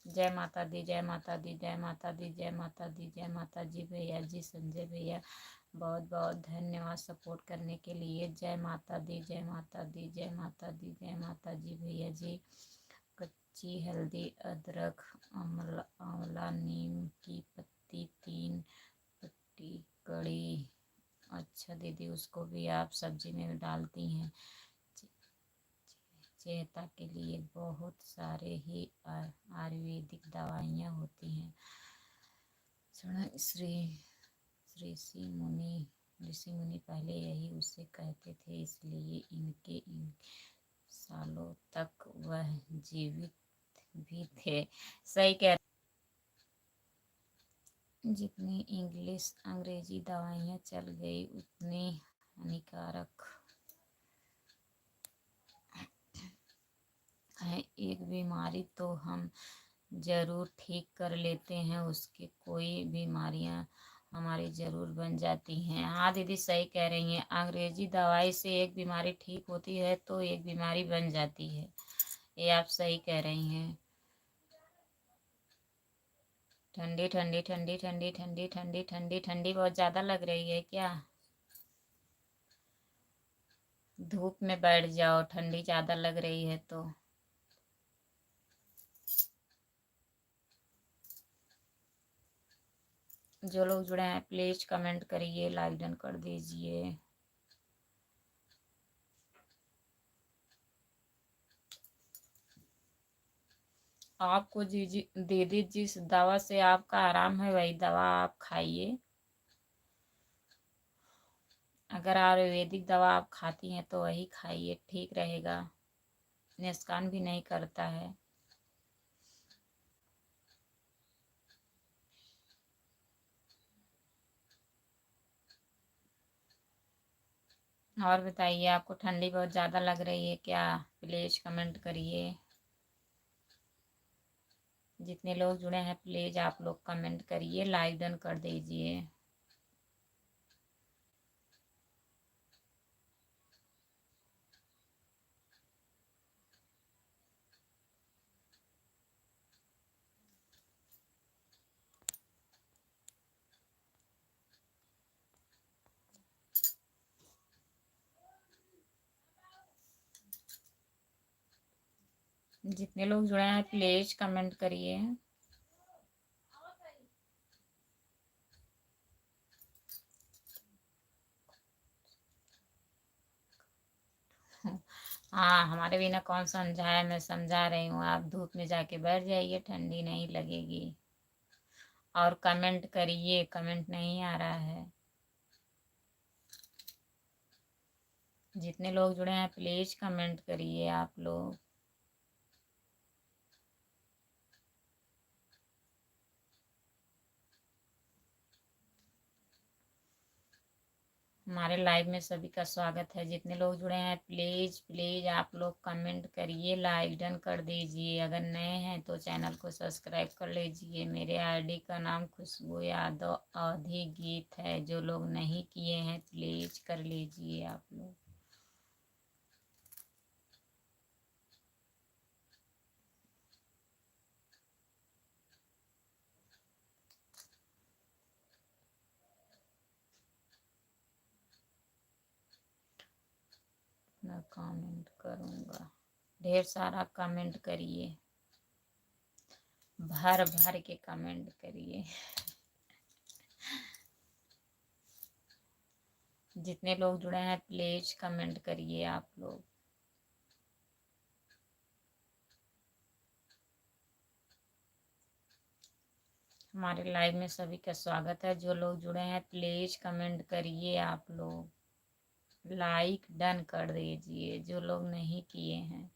जय माता दी, जय माता दी, जय माता दी, जय माता दी, जय माता जी भैया जी। संजय भैया बहुत बहुत धन्यवाद सपोर्ट करने के लिए। जय माता दी, जय माता दी, जय माता दी, जय माता जी भैया जी। कच्ची हल्दी, अदरक, आंवला आंवला, नीम की पत्ती, 3 पत्ती कड़ी। अच्छा दीदी, उसको भी आप सब्जी में डालती हैं? चेहता के लिए बहुत सारे ही आयुर्वेदिक दवाइयाँ होती हैं। ऋषि मुनि पहले यही उसे कहते थे, इसलिए इन सालों तक वह जीवित भी थे। सही कह, जितनी अंग्रेजी दवाइयाँ चल गई उतनी हानिकारक है। एक बीमारी तो हम जरूर ठीक कर लेते हैं, उसके कोई बीमारियां हमारी जरूर बन जाती हैं। हाँ दीदी सही कह रही हैं, अंग्रेजी दवाई से एक बीमारी ठीक होती है तो एक बीमारी बन जाती है। ये आप सही कह रही हैं। ठंडी ठंडी ठंडी ठंडी ठंडी ठंडी ठंडी ठंडी बहुत ज़्यादा लग रही है क्या? धूप में बैठ जाओ, ठंडी ज़्यादा लग रही है तो। जो लोग जुड़े हैं प्लीज कमेंट करिए, लाइक डन कर दीजिए। आपको दीदी जिस दवा से आपका आराम है वही दवा आप खाइए। अगर आयुर्वेदिक दवा आप खाती हैं तो वही खाइए, ठीक रहेगा, नुकसान भी नहीं करता है। और बताइए, आपको ठंडी बहुत ज़्यादा लग रही है क्या? प्लीज़ कमेंट करिए। जितने लोग जुड़े हैं प्लीज़ आप लोग कमेंट करिए, लाइक डन कर दीजिए। जितने लोग जुड़े हैं प्लीज़ कमेंट करिए। हाँ हमारे बिना कौन समझाए, मैं समझा रही हूँ, आप धूप में जाके बैठ जाइए, ठंडी नहीं लगेगी। और कमेंट करिए, कमेंट नहीं आ रहा है। जितने लोग जुड़े हैं प्लीज़ कमेंट करिए आप लोग। हमारे लाइव में सभी का स्वागत है। जितने लोग जुड़े हैं प्लीज़ प्लीज़ आप लोग कमेंट करिए, लाइक डन कर दीजिए। अगर नए हैं तो चैनल को सब्सक्राइब कर लीजिए। मेरे आईडी का नाम खुशबू यादव अवधी गीत है। जो लोग नहीं किए हैं प्लीज़ कर लीजिए आप लोग। मैं कमेंट करूँगा, ढेर सारा कमेंट करिए, भर भर के कमेंट करिए। जितने लोग जुड़े हैं प्लीज़ कमेंट करिए आप लोग। हमारे लाइव में सभी का स्वागत है। जो लोग जुड़े हैं प्लीज़ कमेंट करिए आप लोग, लाइक डन कर दीजिए। जो लोग नहीं किए हैं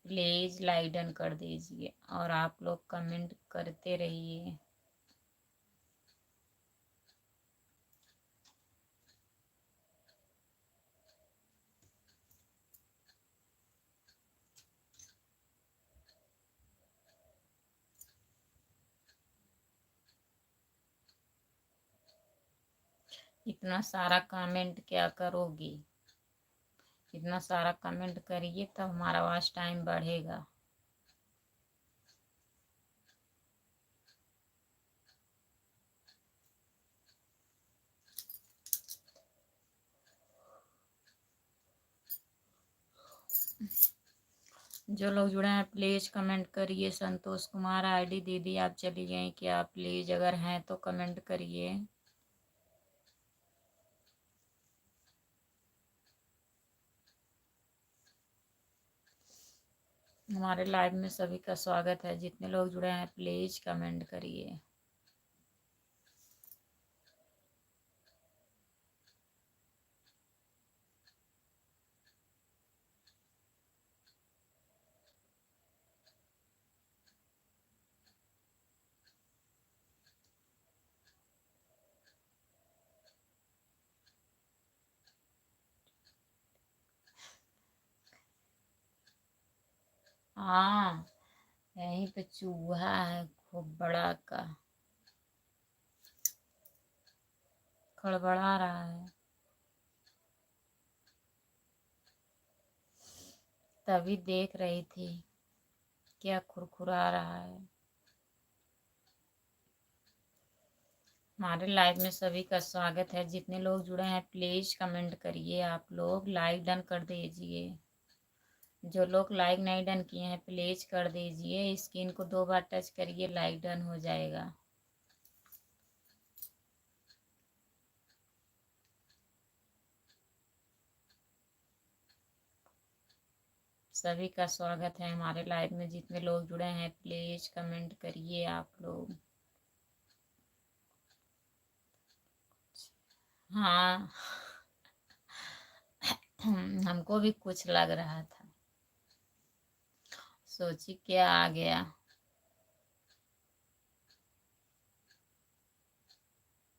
प्लीज़ लाइक डन कर दीजिए और आप लोग कमेंट करते रहिए। इतना सारा कमेंट क्या करोगी? इतना सारा कमेंट करिए तब हमारा वॉच टाइम बढ़ेगा। जो लोग जुड़े हैं प्लीज़ कमेंट करिए। संतोष कुमार आईडी दीदी आप चली गई क्या? प्लीज़ अगर हैं तो कमेंट करिए। हमारे लाइव में सभी का स्वागत है। जितने लोग जुड़े हैं प्लीज कमेंट करिए। हाँ, यहीं पे चूहा है खूब बड़ा का, खड़बड़ा रहा है। तभी देख रही थी क्या खुरखुरा रहा है। हमारे लाइव में सभी का स्वागत है। जितने लोग जुड़े हैं प्लीज कमेंट करिए। आप लोग लाइक डन कर दीजिए। जो लोग लाइक नहीं डन किए हैं प्लीज कर दीजिए। स्क्रीन को 2 बार टच करिए, लाइक डन हो जाएगा। सभी का स्वागत है हमारे लाइव में। जितने लोग जुड़े हैं प्लीज कमेंट करिए आप लोग। हाँ हमको भी कुछ लग रहा था, सोची क्या आ गया।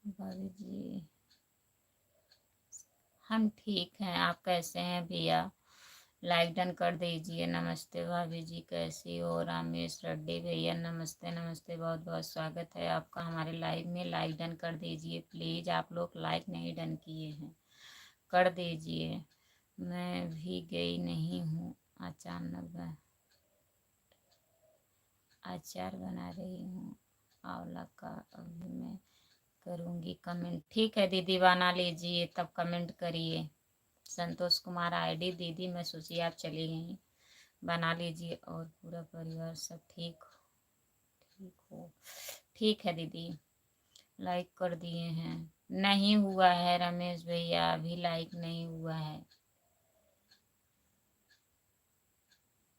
भाभी जी हम ठीक हैं, आप कैसे हैं भैया? लाइक डन कर दीजिए। नमस्ते भाभी जी, कैसी हो? रामेश रेड्डी भैया नमस्ते नमस्ते, बहुत बहुत स्वागत है आपका हमारे लाइव में। लाइक डन कर दीजिए प्लीज। आप लोग लाइक नहीं डन किए हैं, कर दीजिए। मैं भी गई नहीं हूँ, अचानक अचार बना रही हूँ आंवला का। अभी मैं करूँगी कमेंट। ठीक है दीदी, बना लीजिए तब कमेंट करिए। संतोष कुमार आईडी दीदी, मैं सोची आप चली गई। बना लीजिए। और पूरा परिवार सब ठीक ठीक हो? ठीक है दीदी, लाइक कर दिए हैं। नहीं हुआ है रमेश भैया, अभी लाइक नहीं हुआ है।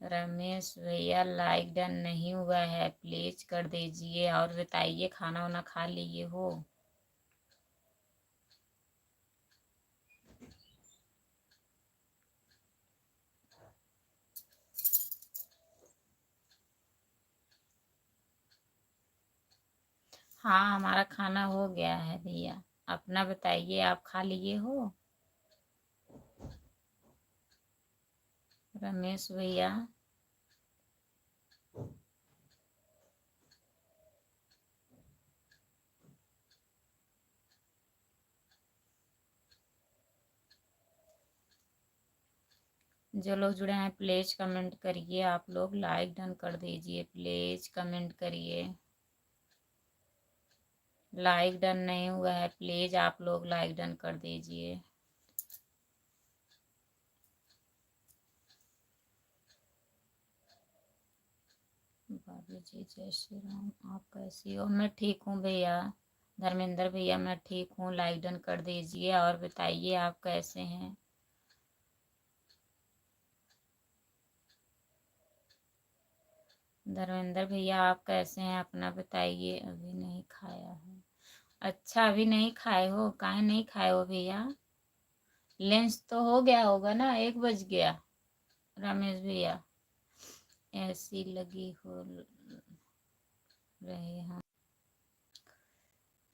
रमेश भैया लाइक डन नहीं हुआ है, प्लीज कर दीजिए। और बताइए खाना वाना खा लिए हो? हाँ हमारा खाना हो गया है भैया। अपना बताइए, आप खा लिए हो? रमेश भैया जो लोग जुड़े हैं प्लीज कमेंट करिए। आप लोग लाइक डन कर दीजिए, प्लीज कमेंट करिए। लाइक डन नहीं हुआ है, प्लीज आप लोग लाइक डन कर दीजिए। भाभी जी जय श्री राम, आप कैसी हो? मैं ठीक हूँ भैया। धर्मेंद्र भैया मैं ठीक हूँ, लाइक डन कर दीजिए। और बताइए आप कैसे हैं? धर्मेंद्र भैया आप कैसे हैं, अपना बताइए। अभी नहीं खाया है? अच्छा अभी नहीं खाए हो, काहे नहीं खाए हो भैया? लंच तो हो गया होगा ना, 1 बज गया। रमेश भैया ऐसी लगी हो रहे हैं,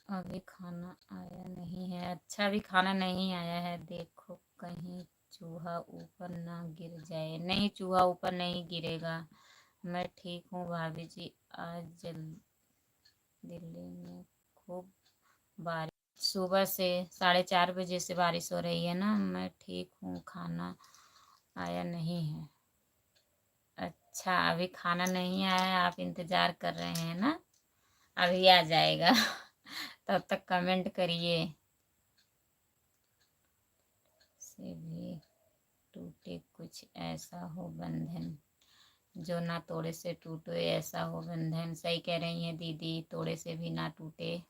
अभी खाना आया नहीं है। अच्छा अभी खाना नहीं आया है, देखो कहीं चूहा ऊपर ना गिर जाए। नहीं चूहा ऊपर नहीं गिरेगा। मैं ठीक हूँ भाभी जी। आज दिल्ली में खूब बारिश, सुबह से 4:30 बजे से बारिश हो रही है ना। मैं ठीक हूँ, खाना आया नहीं है। अच्छा अभी खाना नहीं आया है, आप इंतजार कर रहे हैं ना? अभी आ जाएगा तब तक कमेंट करिए। से भी टूटे कुछ ऐसा हो बंधन, जो ना तोड़े से टूटे ऐसा हो बंधन। सही कह रही हैं दीदी, तोड़े से भी ना टूटे।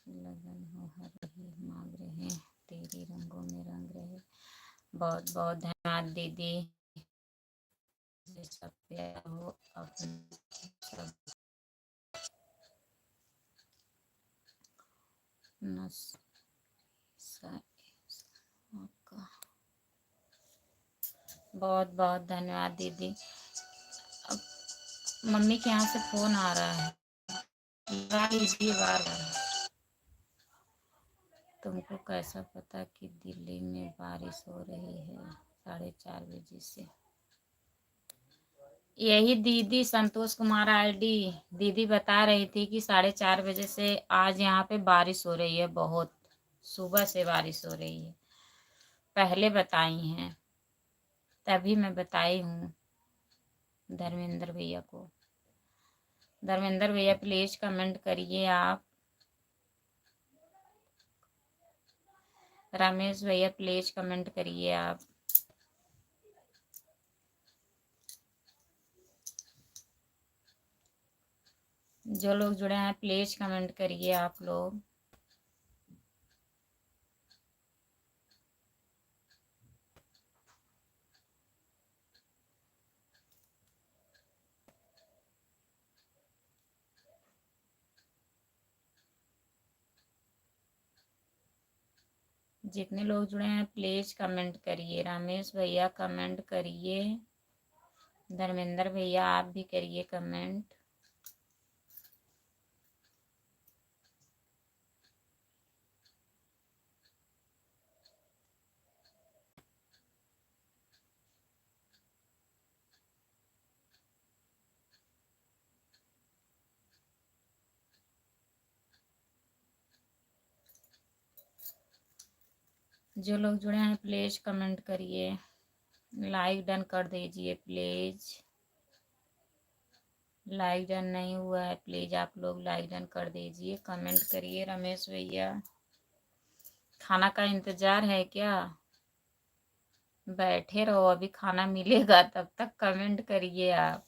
लगन हो हर बहुत बहुत धन्यवाद दीदी। सब प्यार हो अपने सब नस बहुत बहुत धन्यवाद दीदी। अब मम्मी के यहाँ से फोन आ रहा है, लगा लीजिए बार बार। तुमको कैसा पता कि दिल्ली में बारिश हो रही है 4:30 बजे से? यही दीदी संतोष कुमार आईडी दीदी बता रही थी कि 4:30 बजे से आज यहाँ पे बारिश हो रही है, बहुत सुबह से बारिश हो रही है। पहले बताई हैं, तभी मैं बताई हूँ धर्मेंद्र भैया को। धर्मेंद्र भैया प्लीज कमेंट करिए आप। रमेश भैया प्लीज कमेंट करिए आप। जो लोग जुड़े हैं प्लीज कमेंट करिए आप लोग। जितने लोग जुड़े हैं प्लीज कमेंट करिए। रमेश भैया कमेंट करिए, धर्मेंद्र भैया आप भी करिए कमेंट। जो लोग जुड़े हैं प्लीज कमेंट करिए, लाइक डन कर दीजिए प्लीज। लाइक डन नहीं हुआ है, प्लीज आप लोग लाइक डन कर दीजिए, कमेंट करिए। रमेश भैया खाना का इंतजार है क्या? बैठे रहो, अभी खाना मिलेगा, तब तक कमेंट करिए आप।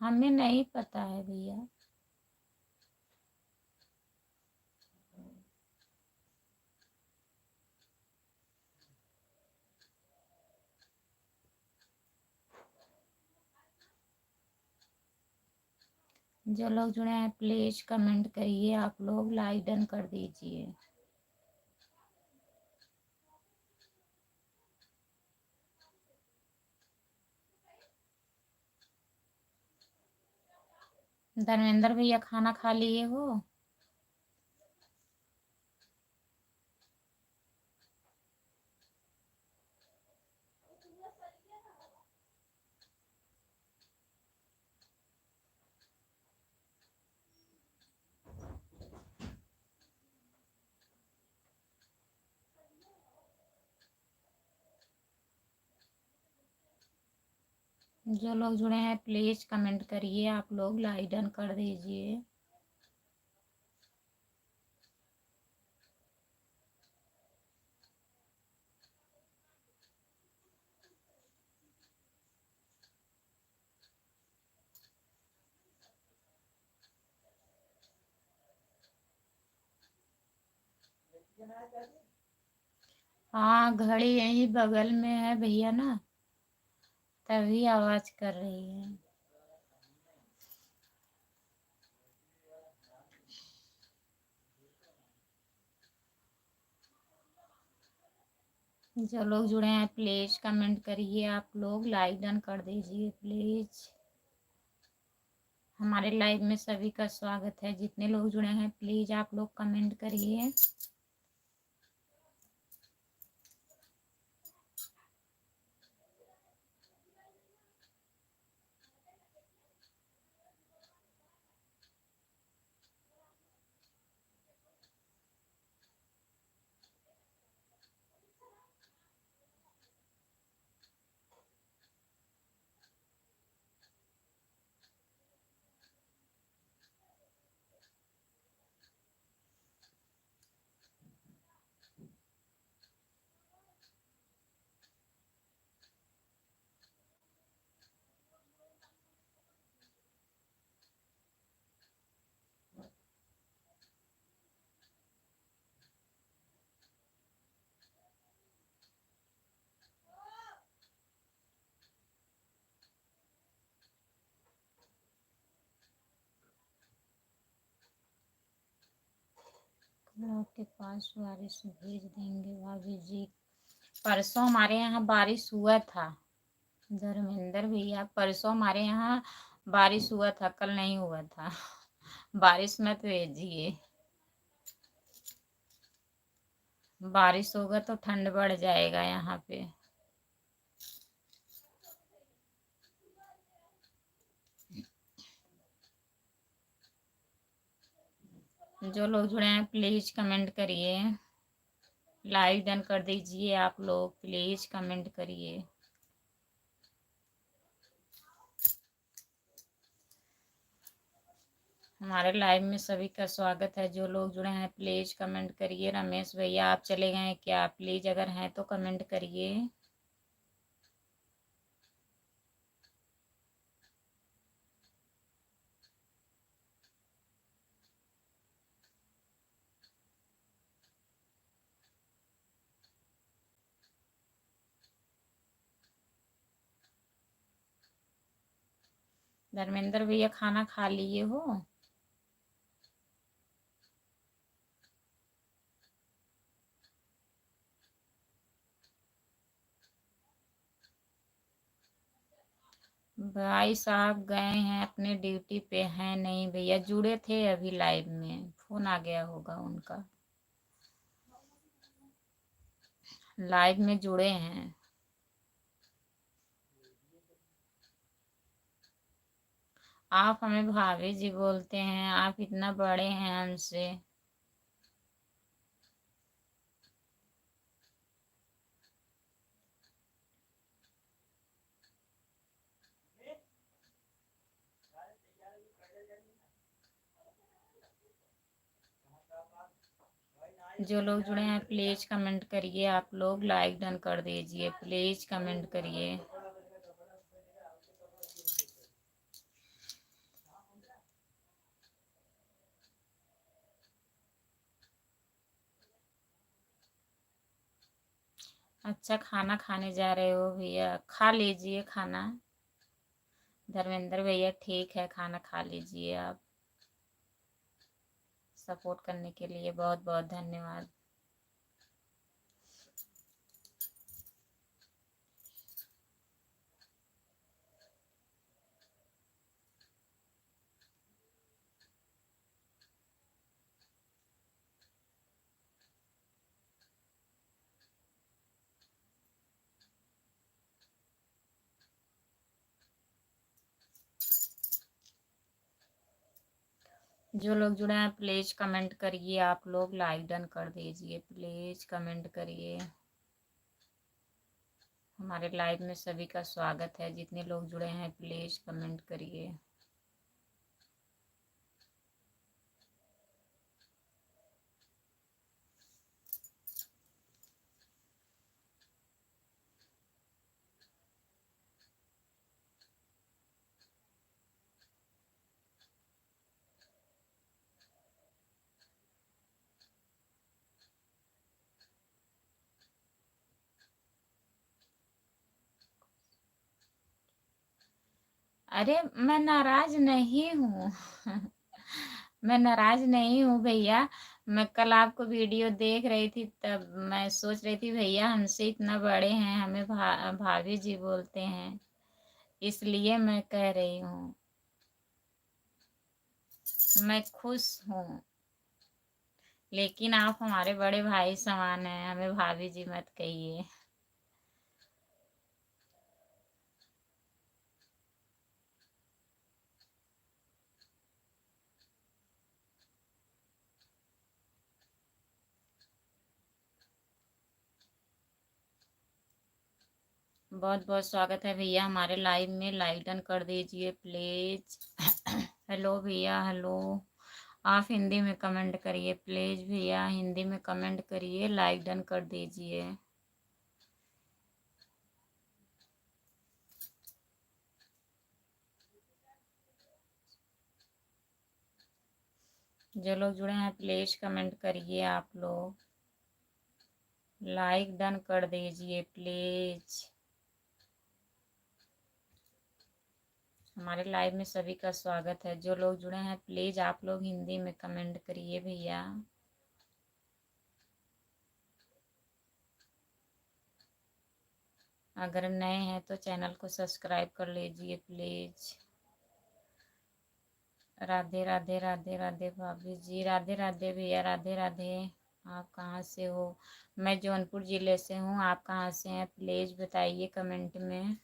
हमें नहीं पता है भैया। जो लोग जुड़े हैं प्लीज कमेंट करिए आप लोग, लाइक डन कर दीजिए। धर्मेंद्र भैया खाना खा लिए हो? जो लोग जुड़े हैं प्लीज कमेंट करिए आप लोग, लाइक डन कर दीजिए। हाँ, घड़ी यहीं बगल में है भैया ना, तभी आवाज कर रही है। जो लोग जुड़े हैं प्लीज कमेंट करिए आप लोग, लाइक डन कर दीजिए प्लीज। हमारे लाइव में सभी का स्वागत है। जितने लोग जुड़े हैं प्लीज आप लोग कमेंट करिए। आपके पास बारिश भेज देंगे भाभी जी। परसों हमारे यहाँ बारिश हुआ था धर्मेंद्र भैया, परसों हमारे यहाँ बारिश हुआ था, कल नहीं हुआ था। बारिश मत भेजिए, बारिश होगा तो ठंड बढ़ जाएगा यहाँ पे। जो लोग जुड़े हैं प्लीज कमेंट करिए, लाइक डन कर दीजिए आप लोग, प्लीज कमेंट करिए। हमारे लाइव में सभी का स्वागत है। जो लोग जुड़े हैं प्लीज कमेंट करिए। रमेश भैया आप चले गए हैं क्या? प्लीज अगर हैं तो कमेंट करिए। धर्मेंद्र भैया खाना खा लिए हो? भाई साहब गए हैं अपने ड्यूटी पे हैं। नहीं भैया जुड़े थे अभी लाइव में, फोन आ गया होगा उनका। लाइव में जुड़े हैं। आप हमें भाभी जी बोलते हैं, आप इतना बड़े हैं हमसे। जो लोग जुड़े हैं प्लीज कमेंट करिए। आप लोग लाइक डन कर दीजिए, प्लीज कमेंट करिए। अच्छा खाना खाने जा रहे हो भैया? खा लीजिए खाना। धर्मेंद्र भैया ठीक है, खाना खा लीजिए आप। सपोर्ट करने के लिए बहुत बहुत धन्यवाद। जो लोग जुड़े हैं प्लीज कमेंट करिए। आप लोग लाइक डन कर दीजिए, प्लीज कमेंट करिए। हमारे लाइव में सभी का स्वागत है। जितने लोग जुड़े हैं प्लीज कमेंट करिए। अरे मैं नाराज नहीं हूँ। मैं नाराज नहीं हूँ भैया। मैं कल आपको वीडियो देख रही थी, तब मैं सोच रही थी भैया हमसे इतना बड़े हैं, हमें भाभी जी बोलते हैं, इसलिए मैं कह रही हूँ। मैं खुश हूँ, लेकिन आप हमारे बड़े भाई समान हैं, हमें भाभी जी मत कहिए। बहुत बहुत स्वागत है भैया हमारे लाइव में। लाइक डन कर दीजिए प्लीज। हेलो भैया, हेलो। आप हिंदी में कमेंट करिए प्लीज भैया, हिंदी में कमेंट करिए, लाइक डन कर दीजिए। जो लोग जुड़े हैं प्लीज कमेंट करिए। आप लोग लाइक डन कर दीजिए प्लीज। हमारे लाइव में सभी का स्वागत है। जो लोग जुड़े हैं प्लीज आप लोग हिंदी में कमेंट करिए भैया। अगर नए हैं तो चैनल को सब्सक्राइब कर लीजिए प्लीज़। राधे राधे राधे राधे भाभी जी, राधे राधे भैया, राधे राधे। आप कहाँ से हो? मैं जौनपुर ज़िले से हूँ, आप कहाँ से हैं प्लीज़ बताइए कमेंट में।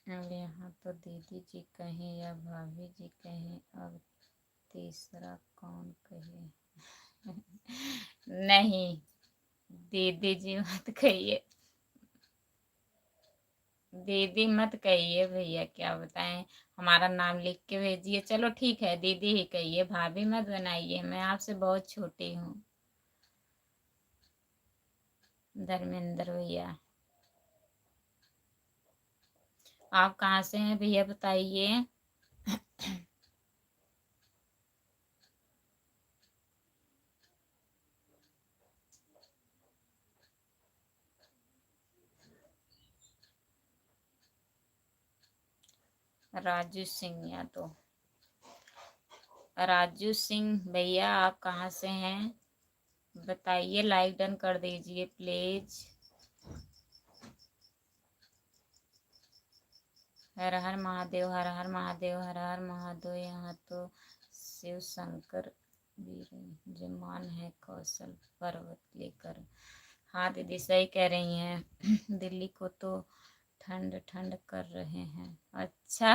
अब यहाँ तो दीदी जी कहें या भाभी जी कहें, अब तीसरा कौन कहे? नहीं, दीदी जी मत कहिए, दीदी मत कहिए भैया, क्या बताएं। हमारा नाम लिख के भेजिए। चलो ठीक है, दीदी ही कहिए, भाभी मत बनाइए, मैं आपसे बहुत छोटी हूँ। धर्मेंद्र भैया, आप कहाँ से हैं भैया बताइए। राजू सिंह यादव, राजू सिंह भैया आप कहाँ से हैं बताइए, लाइक डन कर दीजिए प्लीज। हर हर महादेव, हर हर महादेव, हर हर महादेव। यहाँ तो शिव शंकर विराजमान है कौशल पर्वत लेकर। हाँ दीदी सही कह रही हैं। दिल्ली को तो ठंड ठंड कर रहे हैं। अच्छा।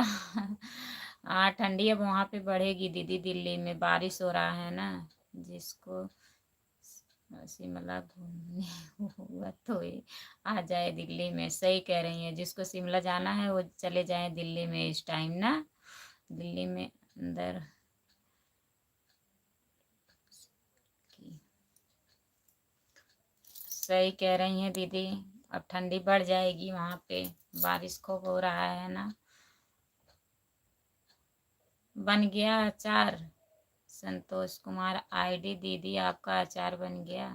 हाँ ठंडी अब वहाँ पे बढ़ेगी दीदी, दिल्ली में बारिश हो रहा है ना। जिसको शिमला घूमने हुआ तो ये आ जाए दिल्ली में। सही कह रही हैं, जिसको शिमला जाना है वो चले जाए दिल्ली में इस टाइम ना। दिल्ली में अंदर की। सही कह रही हैं दीदी, अब ठंडी बढ़ जाएगी वहाँ पे, बारिश खूब हो रहा है ना। बन गया अचार? संतोष कुमार आईडी दीदी आपका अचार बन गया।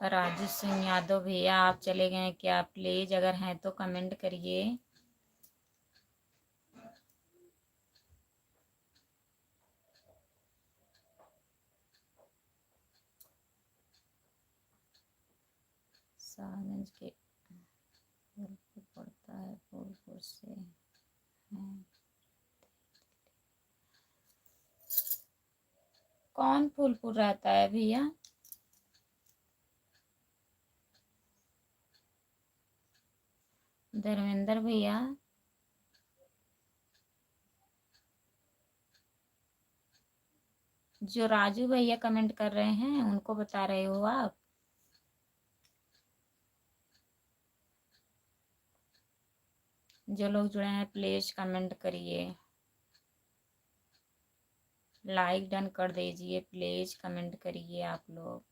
राजू सिंह यादव भैया आप चले गए क्या प्लीज? अगर हैं तो कमेंट करिए। शाहगंज के फूलपुर पड़ता है, फूलपुर से हैं। कौन फूलपुर रहता है भैया? धर्मेंद्र भैया, जो राजू भैया कमेंट कर रहे हैं उनको बता रहे हो आप? जो लोग जुड़े हैं प्लीज कमेंट करिए, लाइक डन कर दीजिए प्लीज, कमेंट करिए आप लोग।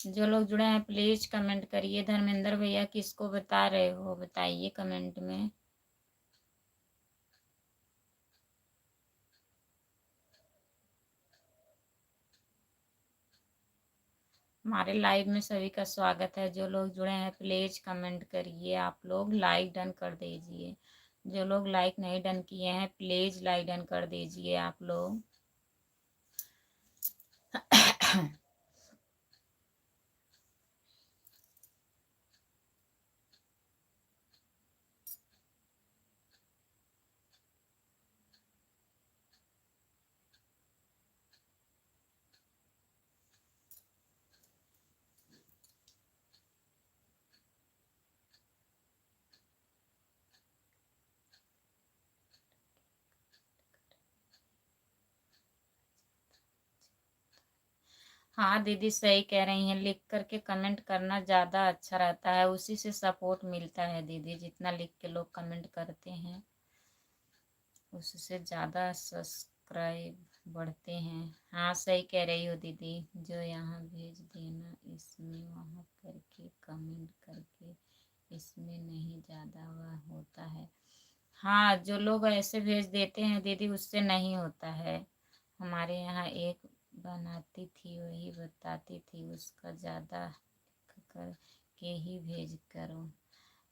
जो लोग जुड़े हैं प्लीज कमेंट करिए। धर्मेंद्र भैया किसको बता रहे हो बताइए कमेंट में। हमारे लाइव में सभी का स्वागत है। जो लोग जुड़े हैं प्लीज कमेंट करिए, आप लोग लाइक डन कर दीजिए। जो लोग लाइक नहीं डन किए हैं प्लीज लाइक डन कर दीजिए आप लोग। हाँ दीदी सही कह रही हैं, लिख करके कमेंट करना ज़्यादा अच्छा रहता है, उसी से सपोर्ट मिलता है दीदी। जितना लिख के लोग कमेंट करते हैं उससे ज़्यादा सब्सक्राइब बढ़ते हैं। हाँ सही कह रही हो दीदी। जो यहाँ भेज देना इसमें वहाँ करके कमेंट करके इसमें नहीं ज़्यादा वह होता है। हाँ जो लोग ऐसे भेज देते हैं दीदी उससे नहीं होता है। हमारे यहाँ एक बनाती थी, वही बताती थी, उसका ज़्यादा कर के ही भेज करो।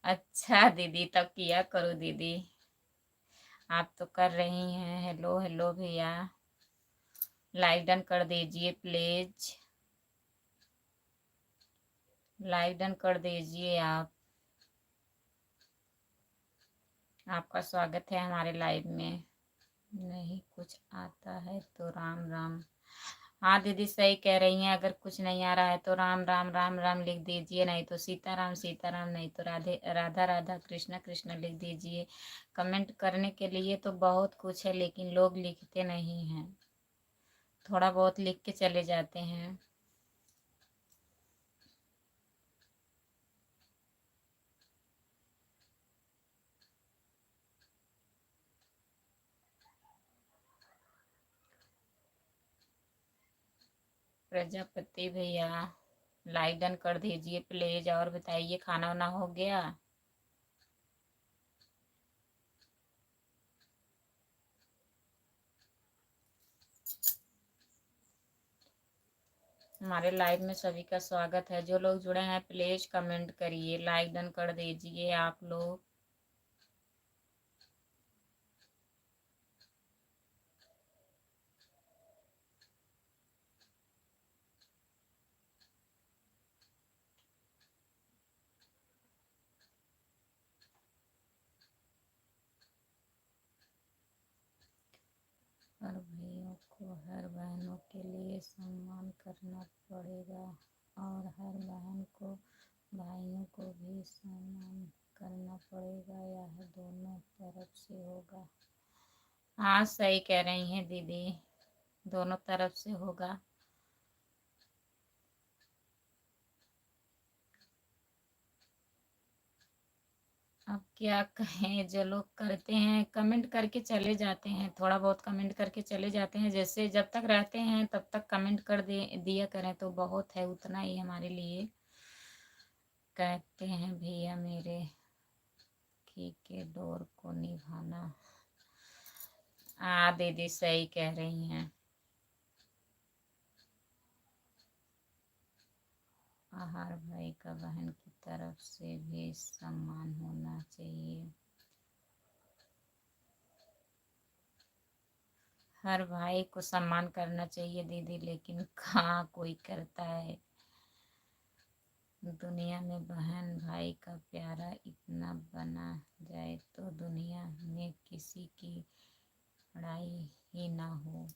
अच्छा दीदी, तब किया करो दीदी, आप तो कर रही हैं। हेलो हेलो भैया, लाइक डन कर दीजिए प्लीज, लाइक डन कर दीजिए आप। आपका स्वागत है हमारे लाइव में। नहीं कुछ आता है तो राम राम। हाँ दीदी सही कह रही हैं, अगर कुछ नहीं आ रहा है तो राम राम राम राम लिख दीजिए, नहीं तो सीताराम सीताराम, नहीं तो राधे राधा राधा कृष्णा कृष्णा लिख दीजिए। कमेंट करने के लिए तो बहुत कुछ है, लेकिन लोग लिखते नहीं हैं, थोड़ा बहुत लिख के चले जाते हैं। प्रजापति भैया लाइक डन कर दीजिए प्लीज, और बताइए खाना वाना हो गया? हमारे लाइव में सभी का स्वागत है। जो लोग जुड़े हैं प्लीज कमेंट करिए, लाइक डन कर दीजिए आप लोग। हर भाइयों को हर बहनों के लिए सम्मान करना पड़ेगा, और हर बहन को भाइयों को भी सम्मान करना पड़ेगा, यह दोनों तरफ से होगा। हाँ सही कह रही हैं दीदी, दोनों तरफ से होगा। अब क्या कहें, जो लोग करते हैं कमेंट करके चले जाते हैं, थोड़ा बहुत कमेंट करके चले जाते हैं, जैसे जब तक रहते हैं तब तक कमेंट कर दे दिया करें तो बहुत है, उतना ही हमारे लिए। कहते हैं भैया मेरे के डोर को निभाना। दीदी सही कह रही हैं। हर भाई का बहन की तरफ से भी सम्मान होना चाहिए। हर भाई को सम्मान करना चाहिए दीदी, लेकिन कहाँ कोई करता है। दुनिया में बहन भाई का प्यारा इतना बना जाए तो दुनिया में किसी की लड़ाई ही ना हो।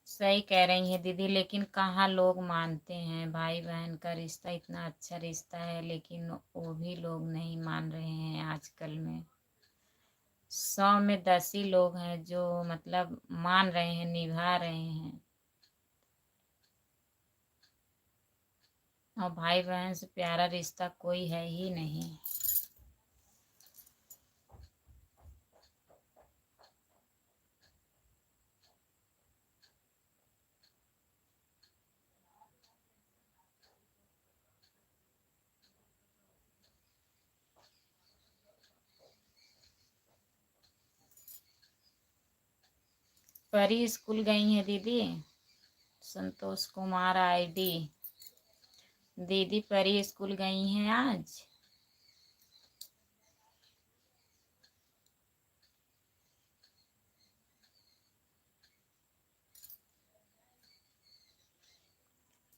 सही कह रही है दीदी, लेकिन कहाँ लोग मानते हैं। भाई बहन का रिश्ता इतना अच्छा रिश्ता है, लेकिन वो भी लोग नहीं मान रहे हैं आजकल में। 100 में 10 ही लोग हैं जो मतलब मान रहे हैं, निभा रहे हैं, और भाई बहन से प्यारा रिश्ता कोई है ही नहीं। परी स्कूल गई है दीदी। संतोष कुमार आईडी, दीदी परी स्कूल गई हैं आज।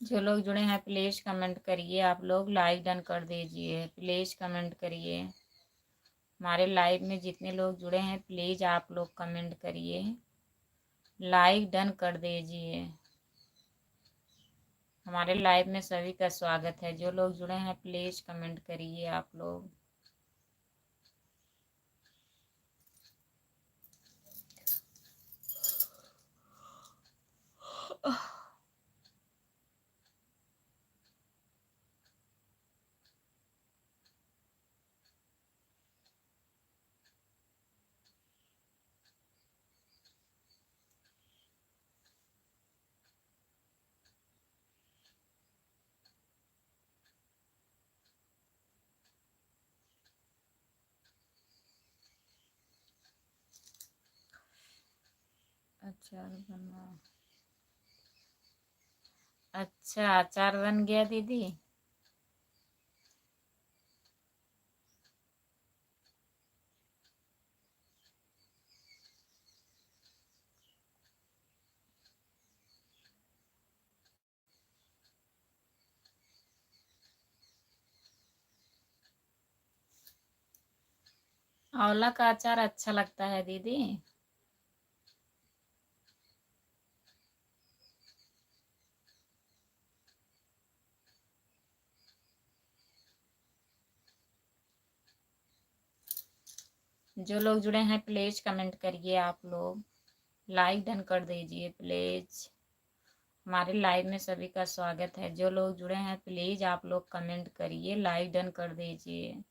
जो लोग जुड़े हैं प्लीज कमेंट करिए, आप लोग लाइक डन कर दीजिए, प्लीज कमेंट करिए। हमारे लाइव में जितने लोग जुड़े हैं प्लीज आप लोग कमेंट करिए, लाइक डन कर दीजिए। हमारे लाइव में सभी का स्वागत है। जो लोग जुड़े हैं प्लीज कमेंट करिए आप लोग। अचार बना अच्छा, अचार बन गया दीदी। आंवला का अचार अच्छा लगता है दीदी। जो लोग जुड़े हैं प्लीज कमेंट करिए आप लोग। लाइक डन कर दीजिए प्लीज। हमारे लाइव में सभी का स्वागत है। जो लोग जुड़े हैं प्लीज आप लोग कमेंट करिए, लाइक डन कर दीजिए।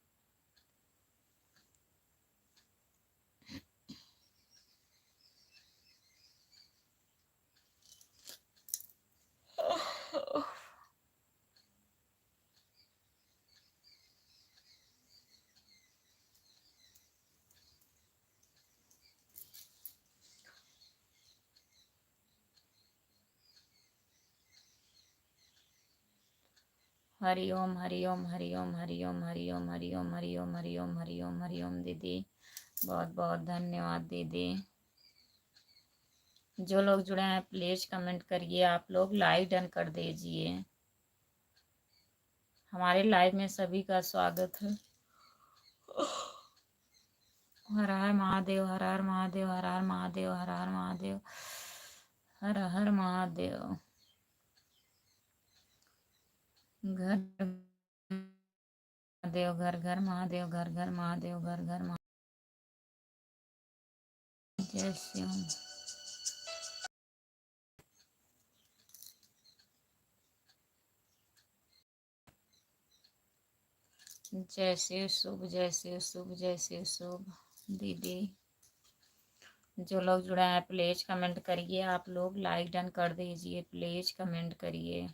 हरि ओम हरि ओम हरि ओम हरि ओम हरि ओम हरि ओम हरि ओम हरि ओम हरि ओम हरि ओम दीदी, बहुत बहुत धन्यवाद दीदी। जो लोग जुड़े हैं प्लीज कमेंट करिए, आप लोग लाइक डन कर दीजिए। हमारे लाइव में सभी का स्वागत है। हर हर महादेव, हर हर महादेव, हर हर महादेव, हर हर महादेव, हर हर महादेव। घर महादेव, घर घर महादेव, घर घर महादेव, घर घर महादेव। जय श्री राम। जय शिव शुभ, जय शिव शुभ, जय शिव शुभ दीदी। जो लोग जुड़े हैं प्लीज कमेंट करिए, आप लोग लाइक डन कर दीजिए, प्लीज कमेंट करिए।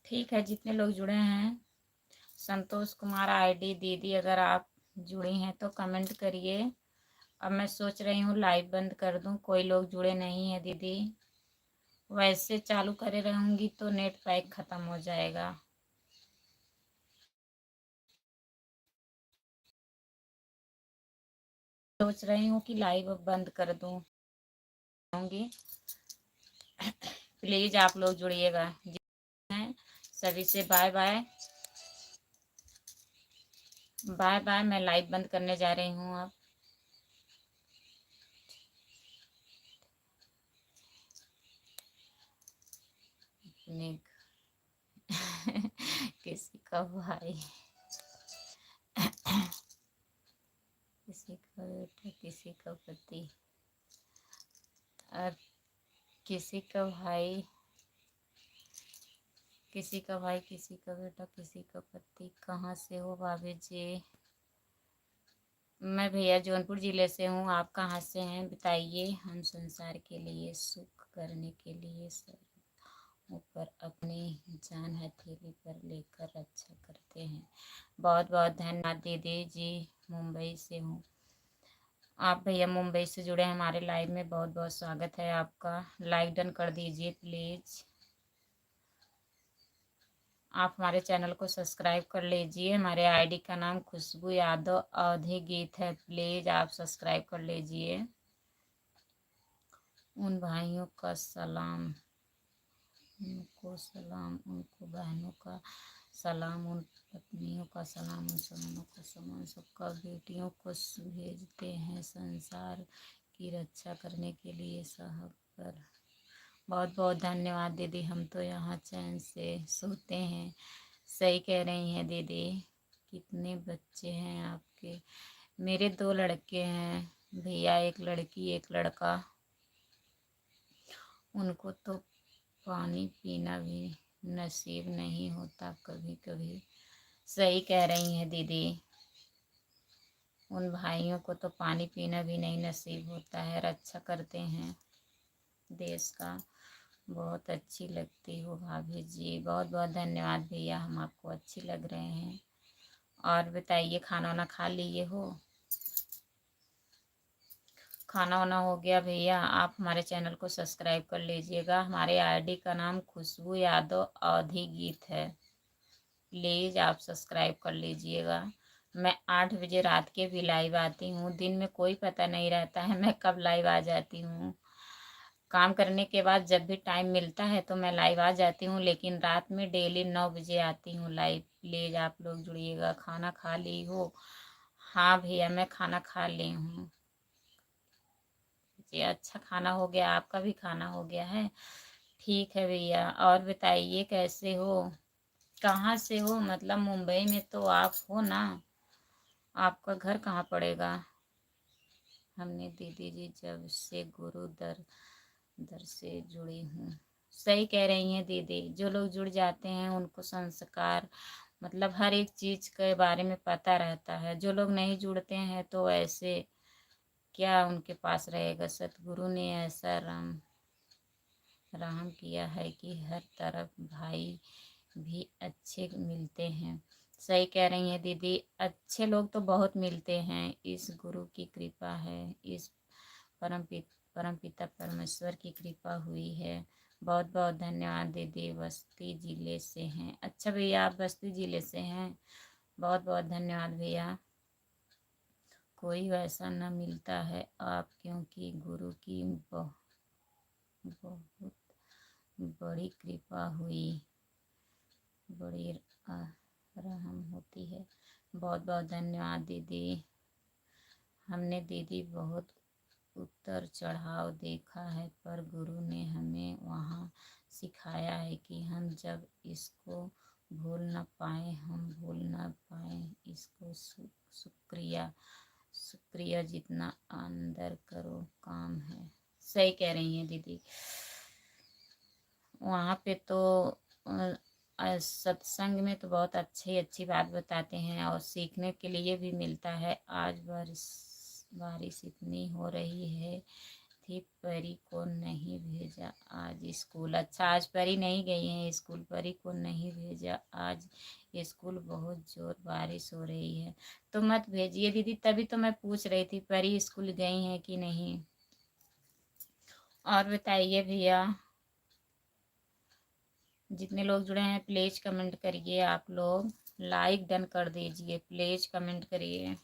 ठीक है, जितने लोग जुड़े हैं, संतोष कुमार आईडी दीदी, अगर आप जुड़ी हैं तो कमेंट करिए। अब मैं सोच रही हूँ लाइव बंद कर दूँ, कोई लोग जुड़े नहीं है दीदी। वैसे चालू करे रहूँगी तो नेट पैक ख़त्म हो जाएगा। सोच रही हूँ कि लाइव अब बंद कर दूँ। प्लीज़ आप लोग जुड़िएगा। हैं सभी से बाय बाय। बाय बाय, मैं लाइव बंद करने जा रही हूँ अब। किसी का भाई, किसी का बेटा, किसी का पति, और किसी का भाई, किसी का भाई, किसी का बेटा, किसी का पति। कहाँ से हो भाभी जी? मैं भैया जौनपुर ज़िले से हूँ। आप कहाँ से हैं बताइए? हम संसार के लिए सुख करने के लिए सब ऊपर अपनी जान हथेली पर लेकर रक्षा करते हैं। बहुत बहुत धन्यवाद दीदी जी, मुंबई से हूँ। आप भैया मुंबई से जुड़े हैं हमारे लाइव में, बहुत बहुत स्वागत है आपका। लाइक डन कर दीजिए प्लीज़। आप हमारे चैनल को सब्सक्राइब कर लीजिए। हमारे आईडी का नाम खुशबू यादव अवधी गीत है, प्लीज़ आप सब्सक्राइब कर लीजिए। उन भाइयों का सलाम, उनको सलाम, उनको बहनों का सलाम, उन पत्नियों का सलाम, उन सलामों का सलाम, सबका बेटियों को भेजते हैं संसार की रक्षा करने के लिए साहब पर। बहुत बहुत धन्यवाद दीदी, हम तो यहाँ चैन से सोते हैं। सही कह रही हैं दीदी। कितने बच्चे हैं आपके? मेरे 2 लड़के हैं भैया, एक लड़की एक लड़का। उनको तो पानी पीना भी नसीब नहीं होता कभी कभी। सही कह रही हैं दीदी। उन भाइयों को तो पानी पीना भी नहीं नसीब होता है, रक्षा करते हैं देश का। बहुत अच्छी लगती हो भाभी जी। बहुत बहुत धन्यवाद भैया, हम आपको अच्छी लग रहे हैं। और बताइए, खाना वाना खा लिए हो? खाना वाना हो गया भैया? आप हमारे चैनल को सब्सक्राइब कर लीजिएगा। हमारे आईडी का नाम खुशबू यादव अवधी गीत है, प्लीज़ आप सब्सक्राइब कर लीजिएगा। मैं 8 बजे रात के भी लाइव आती हूँ। दिन में कोई पता नहीं रहता है मैं कब लाइव आ जाती हूँ। काम करने के बाद जब भी टाइम मिलता है तो मैं लाइव आ जाती हूँ, लेकिन रात में डेली 9 बजे आती हूँ लाइव। प्लीज़ आप लोग जुड़िएगा। खाना खा ली हो? हाँ भैया, मैं खाना खा ली हूँ जी। अच्छा, खाना हो गया, आपका भी खाना हो गया है? ठीक है भैया। और बताइए कैसे हो? कहाँ से हो? मतलब मुंबई में तो आप हो ना? आपका घर कहाँ पड़ेगा? हमने दीदी जी जब से गुरु दर दर से जुड़ी हूँ। सही कह रही हैं दीदी। जो लोग जुड़ जाते हैं उनको संस्कार, मतलब हर एक चीज़ के बारे में पता रहता है। जो लोग नहीं जुड़ते हैं तो ऐसे क्या उनके पास रहेगा। सतगुरु ने ऐसा रहम किया है कि हर तरफ भाई भी अच्छे मिलते हैं। सही कह रही हैं दीदी, अच्छे लोग तो बहुत मिलते हैं। इस गुरु की कृपा है, इस परमपिता परमेश्वर की कृपा हुई है। बहुत बहुत धन्यवाद दीदी। बस्ती जिले से हैं? अच्छा भैया, आप बस्ती जिले से हैं? बहुत बहुत धन्यवाद भैया। कोई वैसा न मिलता है आप, क्योंकि गुरु की बहुत बड़ी कृपा हुई, बड़ी रहम होती है। बहुत बहुत धन्यवाद दीदी। हमने दीदी बहुत उतर चढ़ाव देखा है, पर गुरु ने हमें वहाँ सिखाया है कि हम जब इसको भूल न पाए, हम भूल न पाए इसको। शुक्रिया शुक्रिया जितना अंदर करो काम है। सही कह रही हैं दीदी। वहाँ पे तो सत्संग में तो बहुत अच्छी अच्छी बात बताते हैं और सीखने के लिए भी मिलता है। आज बारिश बारिश इतनी हो रही है थी, परी को नहीं भेजा आज स्कूल। अच्छा, आज परी नहीं गई हैं स्कूल? परी को नहीं भेजा आज स्कूल, बहुत जोर बारिश हो रही है। तो मत भेजिए दीदी, तभी तो मैं पूछ रही थी परी स्कूल गई हैं कि नहीं। और बताइए भैया, जितने लोग जुड़े हैं प्लीज कमेंट करिए। आप लोग लाइक डन कर दीजिए, प्लीज कमेंट करिए।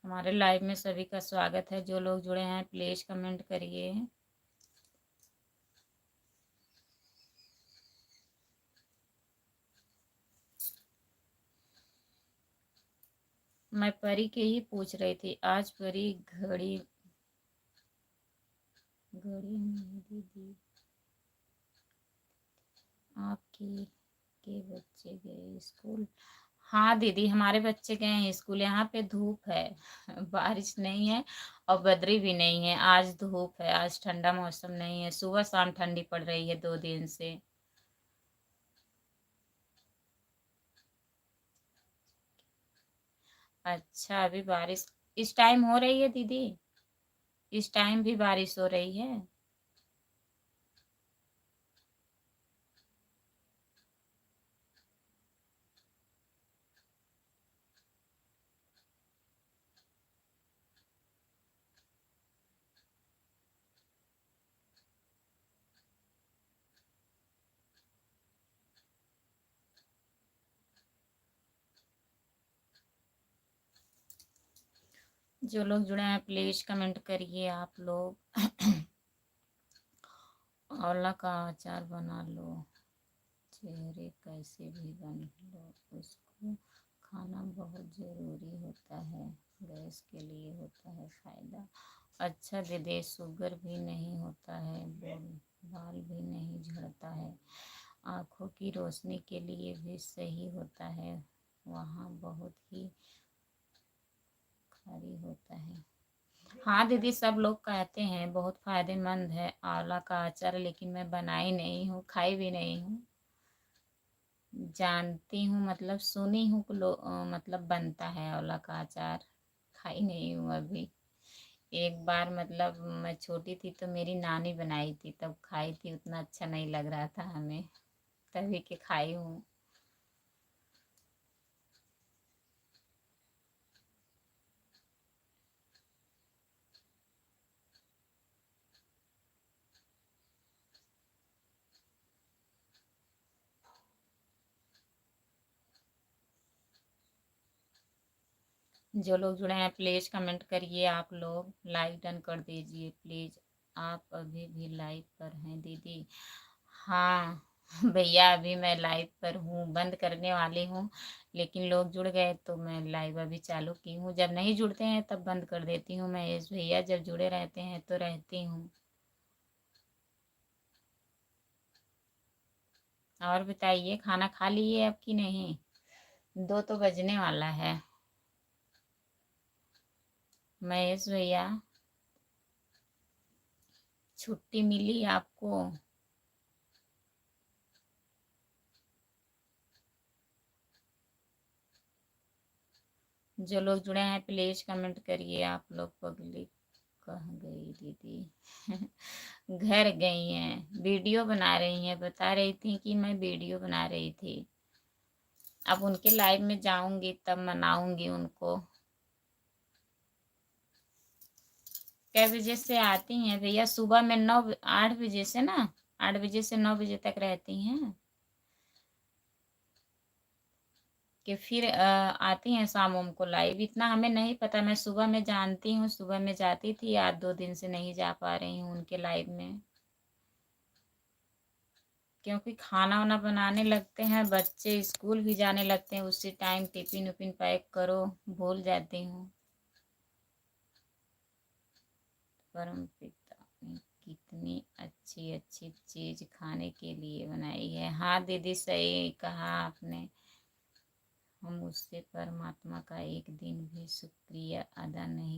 हमारे लाइव में सभी का स्वागत है। जो लोग जुड़े हैं प्लीज कमेंट करिए। मैं परी के ही पूछ रही थी। आज परी घड़ी घड़ी मेहंदी दी। आपकी के बच्चे गए स्कूल? हाँ दीदी, हमारे बच्चे गए हैं स्कूल। यहाँ पे धूप है बारिश नहीं है और बदरी भी नहीं है। आज धूप है, आज ठंडा मौसम नहीं है। सुबह शाम ठंडी पड़ रही है 2 दिन से। अच्छा, अभी बारिश इस टाइम हो रही है दीदी? इस टाइम भी बारिश हो रही है? जो लोग जुड़े हैं प्लीज कमेंट करिए आप लोग। आंवला का अचार बना लो, चेहरे कैसे भी बन लो, उसको खाना बहुत ज़रूरी होता है, गैस के लिए होता है फ़ायदा। अच्छा दीदी, शुगर भी नहीं होता है, बाल भी नहीं झड़ता है, आँखों की रोशनी के लिए भी सही होता है, वहाँ बहुत ही खारी होता है। हाँ दीदी, सब लोग कहते हैं बहुत फायदेमंद है आंवला का अचार, लेकिन मैं बनाई नहीं हूँ, खाई भी नहीं हूँ। जानती हूँ, मतलब सुनी हूँ कि मतलब बनता है आंवला का अचार, खाई नहीं हूँ अभी। एक बार मतलब मैं छोटी थी तो मेरी नानी बनाई थी, तब खाई थी, उतना अच्छा नहीं लग रहा था हमें, तभी के खाई हूँ। जो लोग जुड़े हैं प्लीज कमेंट करिए आप लोग, लाइक डन कर दीजिए प्लीज। आप अभी भी लाइव पर हैं दीदी? हाँ भैया, अभी मैं लाइव पर हूँ, बंद करने वाली हूँ, लेकिन लोग जुड़ गए तो मैं लाइव अभी चालू की हूँ। जब नहीं जुड़ते हैं तब बंद कर देती हूँ महेश भैया, जब जुड़े रहते हैं तो रहती हूँ। और बताइए, खाना खा लिए अब कि नहीं? 2 तो बजने वाला है। महेश भैया, छुट्टी मिली आपको? जो लोग जुड़े हैं प्लीज कमेंट करिए आप लोग। पगली कहाँ गई दीदी? घर गई हैं, वीडियो बना रही हैं, बता रही थी कि मैं वीडियो बना रही थी। अब उनके लाइव में जाऊंगी तब मनाऊंगी उनको। कै बजे से आती हैं भैया? सुबह में 8 बजे से ना, 8 बजे से 9 बजे तक रहती हैं, कि फिर आती हैं शाम वाम को लाइव। इतना हमें नहीं पता, मैं सुबह में जानती हूँ, सुबह में जाती थी, आज 2 दिन से नहीं जा पा रही हूँ उनके लाइव में, क्योंकि खाना वाना बनाने लगते हैं बच्चे, स्कूल भी जाने लगते हैं, उसी टाइम टिफिन उफिन पैक करो, भूल जाती हूँ। परम पिता ने कितनी अच्छी अच्छी चीज खाने के लिए बनाई है। हाँ दीदी, सही कहा आपने। हम उससे परमात्मा का एक दिन भी शुक्रिया अदा नहीं